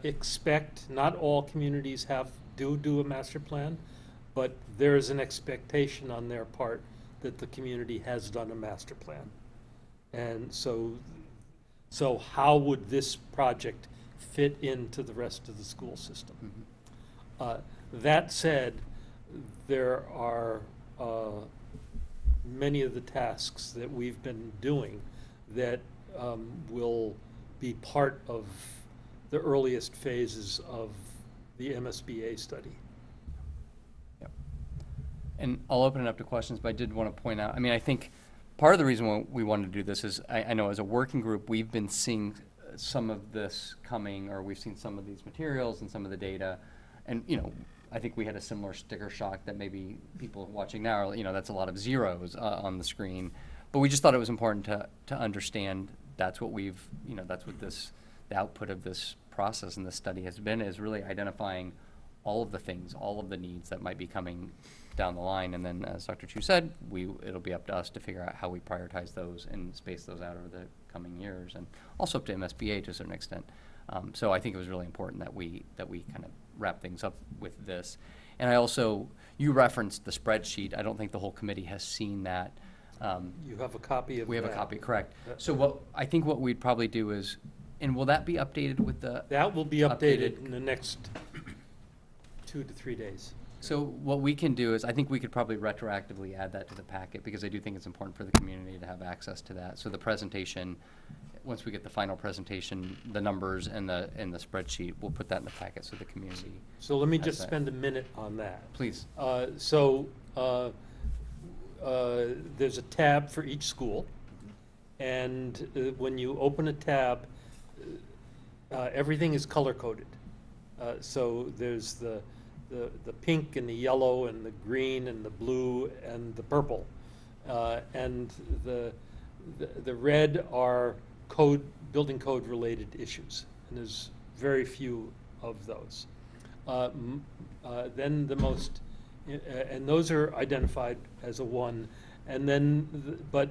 expect, not all communities do a master plan, but there is an expectation on their part that the community has done a master plan. And so how would this project fit into the rest of the school system? That said, there are many of the tasks that we've been doing that will be part of the earliest phases of the MSBA study. Yep. And I'll open it up to questions, but I did want to point out, I mean, I think part of the reason why we wanted to do this is, I know as a working group, we've been seeing some of this coming, or we've seen some of these materials and some of the data. And, you know, I think we had a similar sticker shock that maybe people watching now are, you know, that's a lot of zeros on the screen. But we just thought it was important to understand that's what we've, you know, that's what this, the output of this process and this study has been, is really identifying all of the things, all of the needs that might be coming down the line. And then, as Dr. Chu said, it'll be up to us to figure out how we prioritize those and space those out over the coming years, and also up to MSBA to a certain extent. So I think it was really important that we kind of wrap things up with this. And I also, you referenced the spreadsheet. I don't think the whole committee has seen that. You have a copy of that. We have a copy, correct. So I think what we'd probably do is, and will that be updated with the? That will be updated in the next 2 to 3 days. So what we can do is, I think we could probably retroactively add that to the packet, because I do think it's important for the community to have access to that. So the presentation, once we get the final presentation, the numbers and the spreadsheet, we'll put that in the packet so the community. So let me has just that. spend a minute on that. Please. There's a tab for each school, and when you open a tab, everything is color-coded. So there's the pink and the yellow and the green and the blue and the purple. And the red are building code related issues, and there's very few of those. Then the most, and those are identified as a 1, and then, but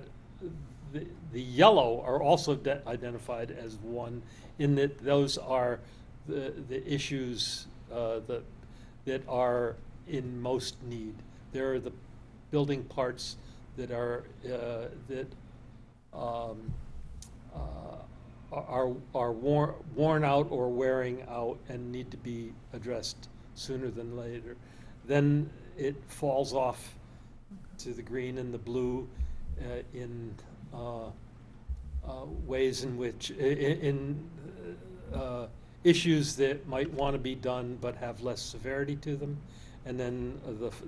the yellow are also identified as 1, in that those are the issues that are in most need. There are the building parts that are worn out or wearing out and need to be addressed sooner than later. Then it falls off to the green and the blue in ways in which issues that might want to be done but have less severity to them. And then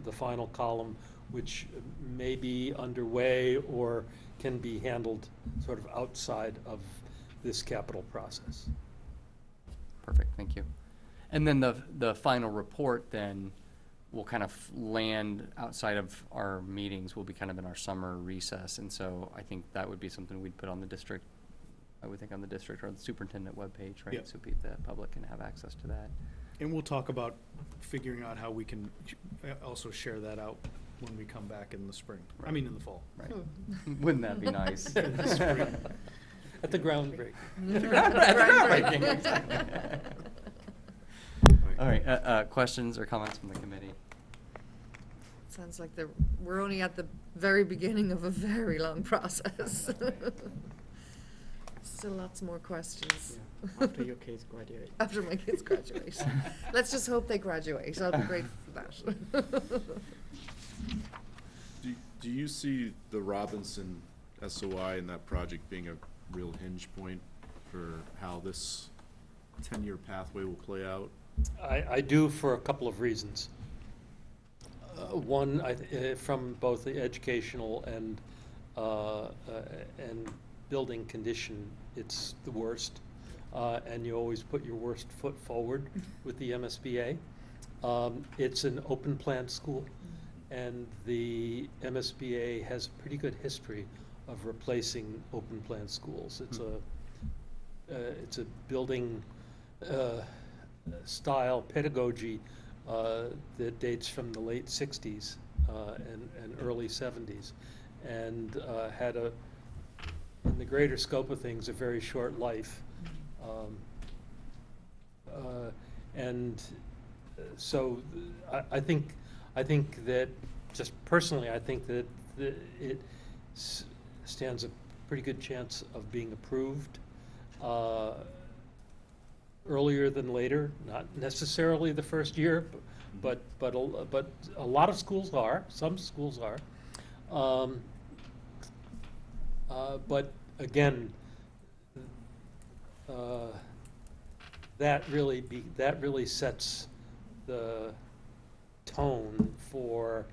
the final column, which may be underway or can be handled sort of outside of this capital process. Perfect, thank you. And then the final report then will kind of land outside of our meetings, will be kind of in our summer recess. And so I think that would be something we'd put on the district, I would think on the district or the superintendent webpage, right? Yep. So the public can have access to that. And we'll talk about figuring out how we can also share that out when we come back in the spring. I mean, in the fall. Right. Wouldn't that be nice? In the spring. At the groundbreaking. Groundbreaking, exactly. All right, questions or comments from the committee? Sounds like we're only at the very beginning of a very long process. Still lots more questions. After your kids graduate. After my kids graduate. Let's just hope they graduate. I'll be grateful for that. Do you see the Robinson SOI and that project being a real hinge point for how this 10-year pathway will play out? I do, for a couple of reasons. One, from both the educational and building condition, it's the worst, and you always put your worst foot forward with the MSBA. It's an open plan school, and the MSBA has a pretty good history of replacing open plan schools. It's a building style pedagogy that dates from the late 60s and early 70s, and had in the greater scope of things, a very short life. So I think that, just personally, I think that it stands a pretty good chance of being approved earlier than later, not necessarily the first year, but a lot of schools are, some schools are. But again, that really sets the tone for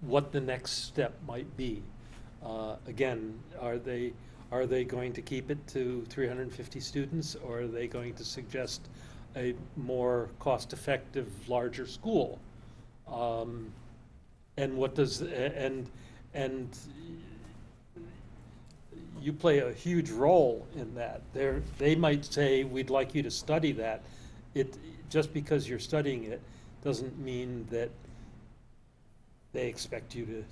what the next step might be. Again, are they going to keep it to 350 students, or are they going to suggest a more cost-effective, larger school? And what does and you play a huge role in that. They might say, we'd like you to study that. Just because you're studying it doesn't mean that they expect you to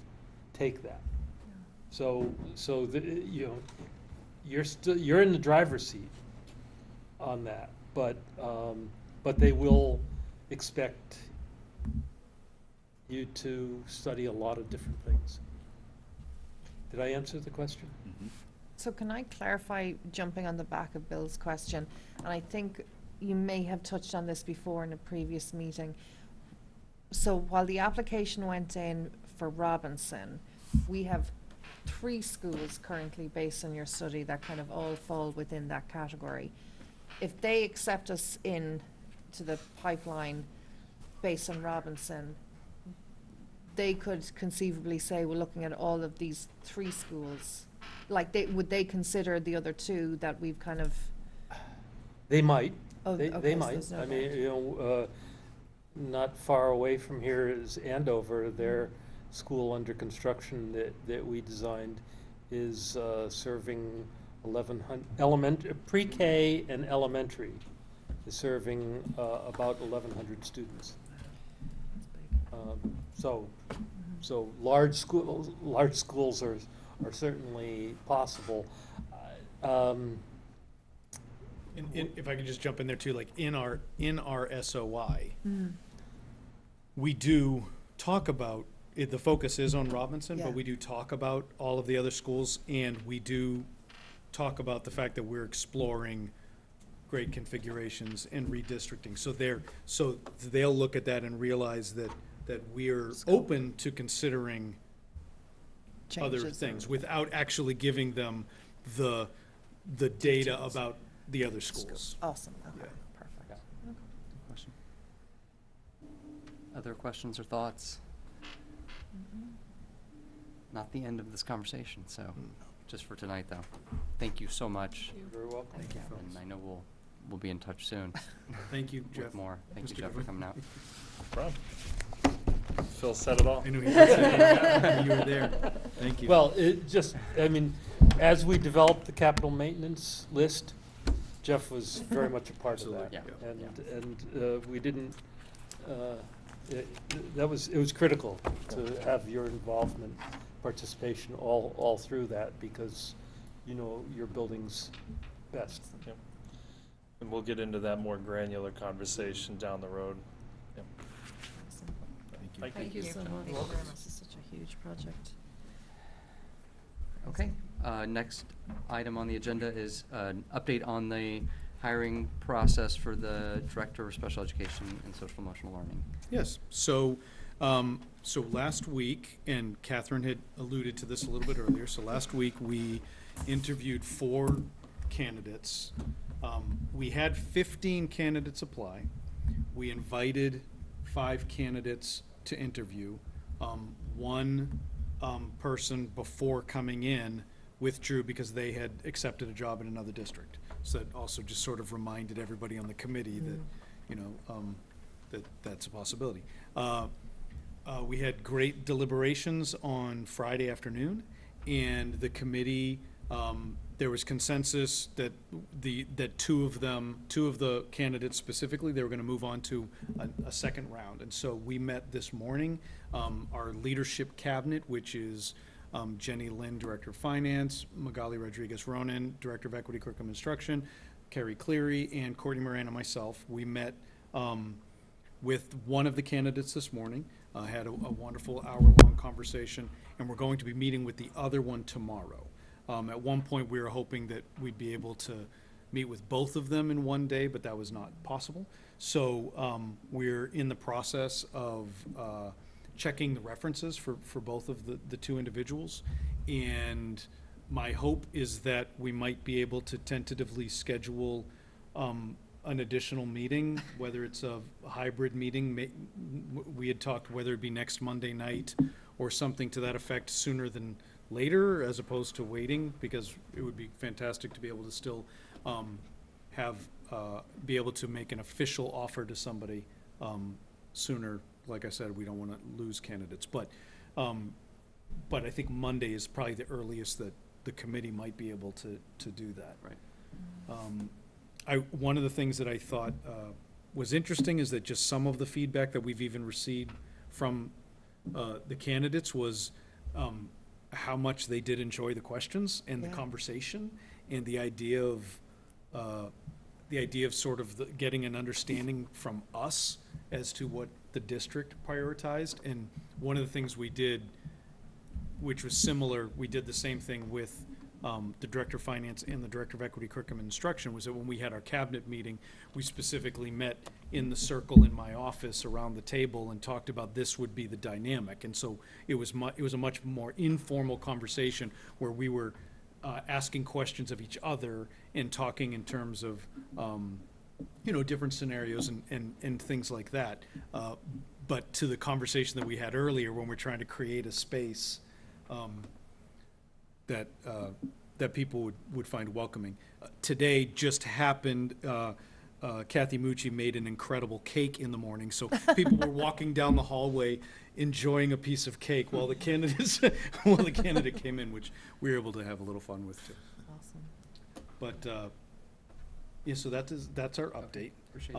take that. So you're in the driver's seat on that, but they will expect you to study a lot of different things. Did I answer the question? Mm-hmm. So can I clarify, jumping on the back of Bill's question, and I think you may have touched on this before in a previous meeting. So while the application went in for Robinson, we have 3 schools currently, based on your study, that kind of all fall within that category. If they accept us in to the pipeline based on Robinson, they could conceivably say, we're looking at all of these 3 schools. Like, would they consider the other 2 that we've kind of? They might. Oh, They okay, so might. there's no I mean, doubt. not far away from here is Andover. Their school under construction that we designed is serving 1,100 pre-K and elementary is serving about 1,100 students. So large schools are certainly possible. If I could just jump in there too, like in our SOI, we do talk about it. The focus is on Robinson, Yeah. but we do talk about all of the other schools, and we do talk about the fact that we're exploring grade configurations and redistricting. So they'll look at that and realize that we're open to considering other Changes things or- without actually giving them the data about the other schools. Awesome, okay, Yeah. perfect. Good question. Other questions or thoughts? Not the end of this conversation, so just for tonight, though. Thank you so much. You're very welcome. Thank you. And I know we'll be in touch soon Thank you, Jeff. with more. Thank you, Mr. Jeff, for Goodwin. coming out. Problem. Phil said it all. I knew you were there. You were there. Thank you. Well, as we developed the capital maintenance list, Jeff was very much a part of that. Absolutely. Yeah. And we didn't, it was critical to have your involvement, participation all through that, because you know your buildings best. Yep. And we'll get into that more granular conversation down the road. Yep. Thank Thank you so much. You're welcome. This is such a huge project. Okay, next item on the agenda is an update on the hiring process for the Director of Special Education and Social Emotional Learning. Yes, so last week, and Catherine had alluded to this a little bit earlier, so last week we interviewed 4 candidates. We had 15 candidates apply. We invited 5 candidates to interview. One person before coming in withdrew because they had accepted a job in another district. So that also just sort of reminded everybody on the committee that, you know, that's a possibility. We had great deliberations on Friday afternoon, and the committee, there was consensus that two of the candidates specifically, they were gonna move on to a second round. And so we met this morning, our leadership cabinet, which is Jenny Lynn, Director of Finance, Magali Rodriguez-Ronan, Director of Equity Curriculum Instruction, Carrie Cleary, and Courtney Moran and myself. We met with one of the candidates this morning, had a wonderful hour-long conversation, and we're going to be meeting with the other one tomorrow. At one point, we were hoping that we'd be able to meet with both of them in one day, but that was not possible. So we're in the process of checking the references for both of the 2 individuals. And my hope is that we might be able to tentatively schedule an additional meeting, whether it's a hybrid meeting. We had talked whether it be next Monday night or something to that effect sooner than later, as opposed to waiting, because it would be fantastic to be able to still be able to make an official offer to somebody sooner. Like I said, we don't want to lose candidates, but I think Monday is probably the earliest that the committee might be able to do that. Right. One of the things that I thought was interesting is that just some of the feedback that we've even received from the candidates was how much they did enjoy the questions and the conversation, and the idea of sort of getting an understanding from us as to what the district prioritized. And one of the things we did, which was similar, we did the same thing with the Director of Finance and the Director of Equity Curriculum and Instruction, was that when we had our cabinet meeting, we specifically met in the circle in my office around the table and talked about this would be the dynamic. And so it was a much more informal conversation where we were asking questions of each other and talking in terms of different scenarios and things like that. But to the conversation that we had earlier, when we're trying to create a space that people would find welcoming. Today just happened, Kathy Mucci made an incredible cake in the morning, so people were walking down the hallway enjoying a piece of cake while the candidate came in, which we were able to have a little fun with too. Awesome. But yeah, so that's our update. Appreciate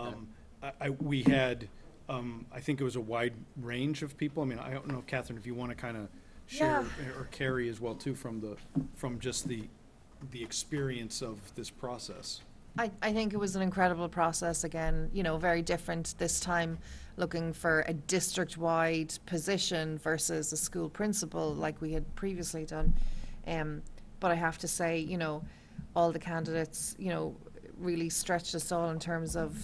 that. We had, I think it was a wide range of people. I mean, I don't know, Catherine, if you want to kind of share, or Carrie as well too, from just the experience of this process. I think it was an incredible process, again, very different this time, looking for a district-wide position versus a school principal like we had previously done. But I have to say, all the candidates, really stretched us all in terms of,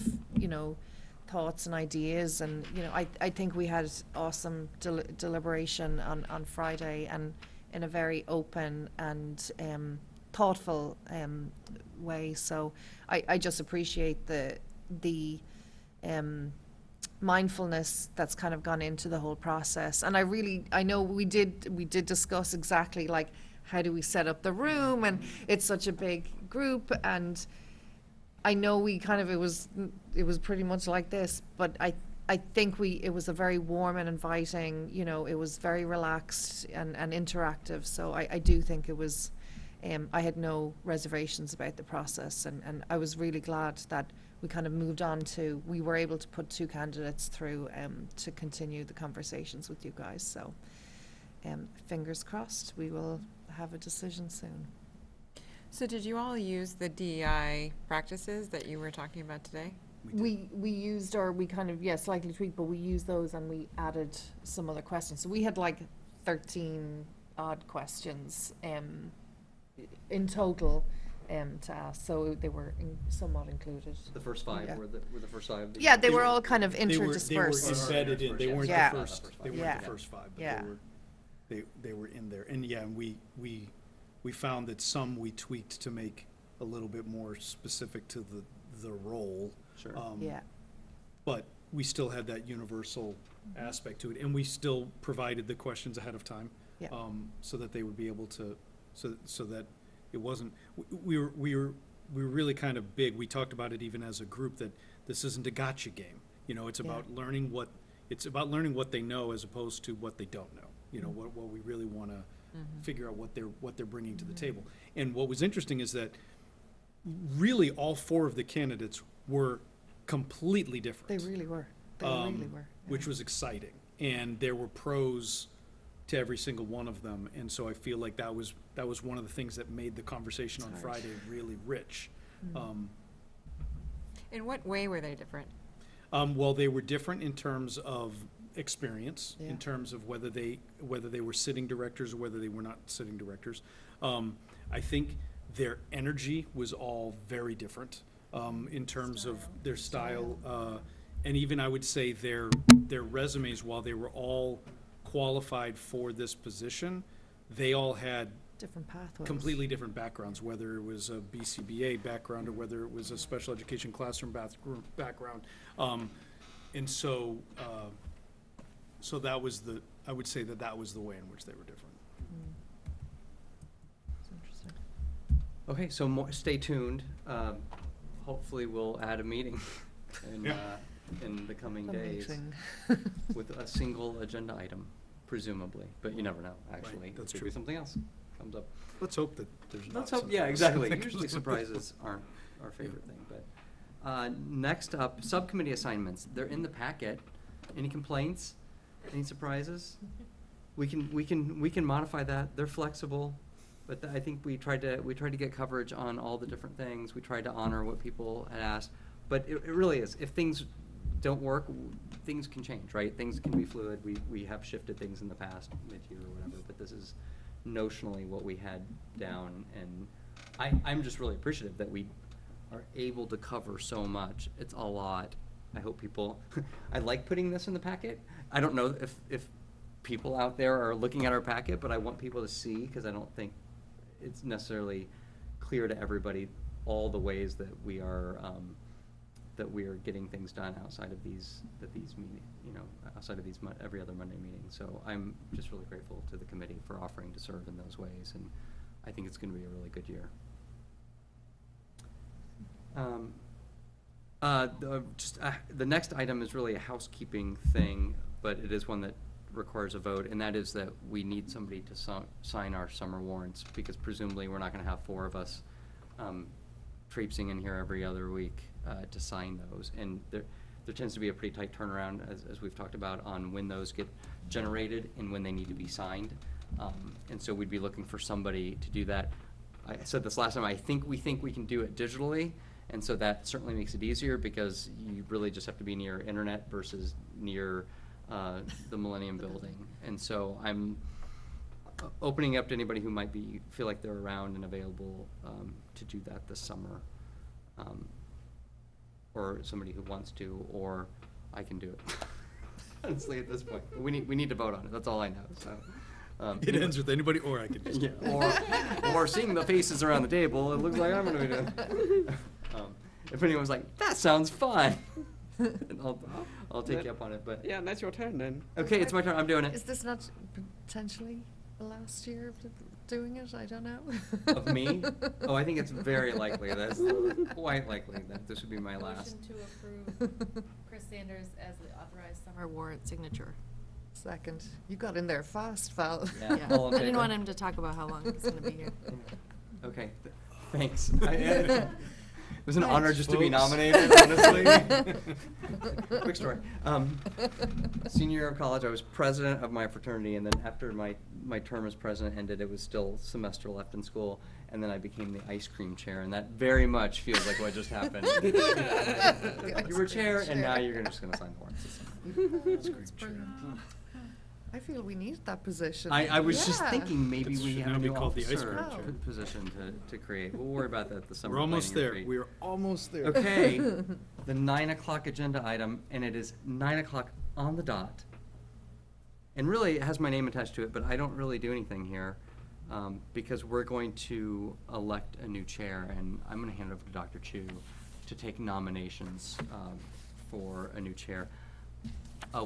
thoughts and ideas. And, I think we had awesome deliberation on Friday, and in a very open and thoughtful way. So I just appreciate the mindfulness that's kind of gone into the whole process. And I know we did discuss exactly like how do we set up the room, and it's such a big group, and I know it was pretty much like this, but I think it was a very warm and inviting, it was very relaxed and interactive. So I do think it was, I had no reservations about the process, and I was really glad that we kind of moved on to, we were able to put 2 candidates through to continue the conversations with you guys. So fingers crossed, we will have a decision soon. So did you all use the DEI practices that you were talking about today? we used, or we kind of, slightly tweaked, but we used those and we added some other questions. So we had like 13 odd questions in total to ask, so they were somewhat included. The first five Yeah. were the first five. Yeah, they were all kind of They were interdispersed. embedded in, they weren't Yeah. the first, they weren't Yeah. the first five, but Yeah. they were in there. And yeah, we found that some we tweaked to make a little bit more specific to the role. Sure. Yeah. But we still had that universal aspect to it, and we still provided the questions ahead of time. Yeah. So that they would be able to, so that it wasn't, we were really kind of big. We talked about it even as a group, that this isn't a gotcha game. You know, it's about learning what they know as opposed to what they don't know. You know, what we really want to figure out what they're bringing to the table. And what was interesting is that really all four of the candidates were completely different. They really were. They really were. Which was exciting. And there were pros to every single one of them. And so I feel like that was one of the things that made the conversation on Friday really rich. In what way were they different? Well, they were different in terms of experience, Yeah. in terms of whether they were sitting directors or whether they were not sitting directors. I think their energy was all very different in terms of their style. And even I would say their resumes, while they were all qualified for this position, they all had Different pathways. completely different backgrounds, whether it was a BCBA background or whether it was a special education classroom background. And so, so that was I would say that was the way in which they were different. That's interesting. Okay, so stay tuned. Hopefully we'll add a meeting in the coming days Amazing. with a single agenda item, presumably, but you never know, actually. Right, that's Could true. be something else comes up. Let's hope that there's not. Let's hope, something yeah, else exactly. that comes Usually up. surprises aren't our favorite thing, but, next up, subcommittee assignments. They're in the packet. Any complaints? Any surprises? We can modify that. They're flexible, but I think we tried to get coverage on all the different things. We tried to honor what people had asked, but it really is. If things don't work, things can change, right? Things can be fluid. We have shifted things in the past, mid-year or whatever, but this is notionally what we had down, and I'm just really appreciative that we are able to cover so much. It's a lot. I hope people, I like putting this in the packet. I don't know if people out there are looking at our packet, but I want people to see, because I don't think it's necessarily clear to everybody all the ways that we are getting things done outside of these meetings, outside of these every other Monday meeting. So I'm just really grateful to the committee for offering to serve in those ways, and I think it's going to be a really good year. The next item is really a housekeeping thing, but it is one that requires a vote, and that is that we need somebody to sign our summer warrants, because presumably we're not going to have four of us traipsing in here every other week to sign those. And there tends to be a pretty tight turnaround, as we've talked about, on when those get generated and when they need to be signed. And so we'd be looking for somebody to do that. I said this last time, we think we can do it digitally, and so that certainly makes it easier, because you really just have to be near internet versus near the Millennium Building. And so I'm opening up to anybody who might feel like they're around and available to do that this summer. Or somebody who wants to, or I can do it. Honestly, at this point, but we need to vote on it. That's all I know. So It ends with anybody, or I could just. Yeah, or seeing the faces around the table, it looks like I'm going to be doing it. If anyone's like, that sounds fun, I'll take you up on it. But Yeah, that's your turn then. okay, it's my turn. I'm doing it. Is this not potentially the last year of doing it? I don't know. Of me? Oh, I think it's very likely. That's quite likely that this would be my last. Motion to approve Chris Sanders as the authorized summer warrant signature. Second. You got in there fast, Val. Yeah, Yeah, all in I didn't favor? want him to talk about how long he's gonna be here. Okay, thanks. was an honor just to be folks. nominated, honestly. Quick story. Senior year of college, I was president of my fraternity, and then after my term as president ended, it was still semester left in school, and then I became the ice cream chair, and that very much feels like what just happened. You were chair, and now you're just gonna sign the warrants. That's great. I feel we need that position. I was just Yeah. thinking maybe That we should have now a be new called the ice officer cream chair. position to create. We'll worry about that this summer. We're almost planning there. retreat. We're almost there. Okay, the 9 o'clock agenda item, and it is 9 o'clock on the dot. And really, it has my name attached to it, but I don't really do anything here, because we're going to elect a new chair, and I'm gonna hand it over to Dr. Chu to take nominations, for a new chair.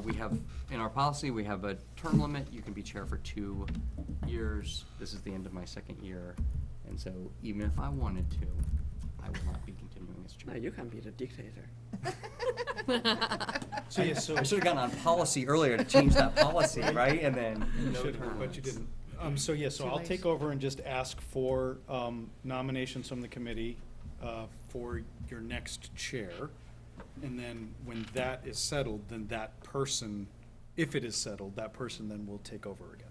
We have, in our policy, we have a term limit. You can be chair for 2 years. This is the end of my second year, and so even if I wanted to, I will not be continuing as No, chair. you can be the dictator. So, yeah, so. I should have gotten on policy earlier to change that policy, right? And then You no should have, but you terms. didn't. So, yeah, so Too I'll late. take over and just ask for nominations from the committee for your next chair. And then when that is settled, then that person, if it is settled, that person then will take over again.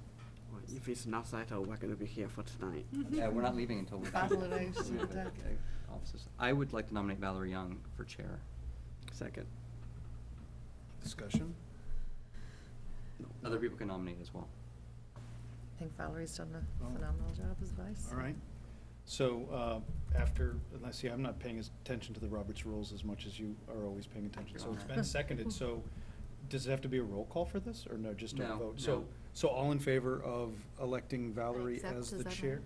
Well, if it's not settled, we're gonna be here for tonight. Yeah, we're not leaving until we. Battle it out. we have offices. I would like to nominate Valerie Young for chair. Second. Discussion? Other people can nominate as well. I think Valerie's done Oh. a phenomenal job as vice. All right. So after, let's see, I'm not paying attention to the Roberts rules as much as you are always paying attention. So it's been seconded. So does it have to be a roll call for this, or no, just a No, vote? no. So all in favor of electing Valerie Accept, as does the that chair?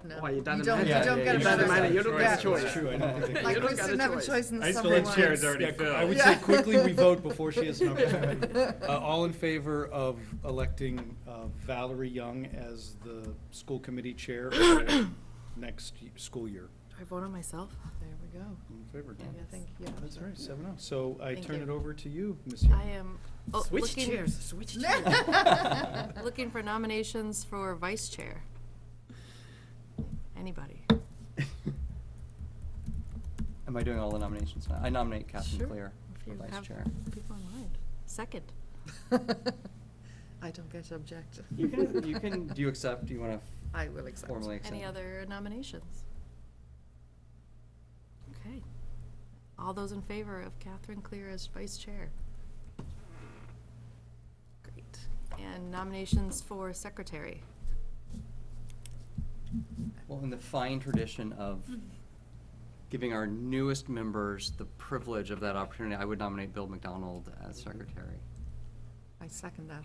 No. Why, it You doesn't don't, matter. you Yeah, don't yeah, get yeah, a it doesn't choice. matter, you don't Yeah. get a choice. That's true, I don't think they Like do. Chris didn't have a choice in the High summer school ones. chair's already Yeah, filled. I would Yeah. say quickly we vote before she has an opportunity. All in favor of electing Valerie Young as the school committee chair for next school year? Do I vote on myself? There we go. All in favor, Dan? I think, yeah. That's right, 7-0. So I Thank turn you. it over to you, Ms. Young. I am Switch looking, chairs, switch chairs. looking for nominations for vice chair. Anybody? Am I doing all the nominations now? I nominate Catherine Sure, Clear If for you vice have chair. people in mind. Second. I don't get to object. You can, do you accept, do you want I to will accept. formally accept? Any other nominations? Okay. All those in favor of Catherine Clear as vice chair? Great. And nominations for secretary? Well, in the fine tradition of giving our newest members the privilege of that opportunity, I would nominate Bill McDonald as secretary. I second that.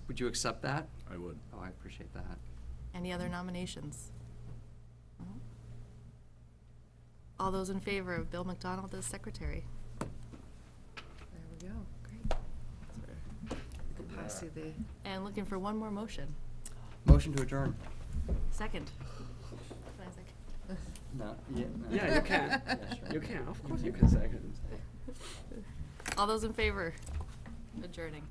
Would you accept that? I would. Oh, I appreciate that. Any other nominations? No? All those in favor of Bill McDonald as secretary? There we go. Great. I'll pass you the. And looking for one more motion. Motion to adjourn. Second. Can I second? No, yeah. no. Yeah, you can. Yeah, sure. You can, of course you can second. All those in favor? Adjourning.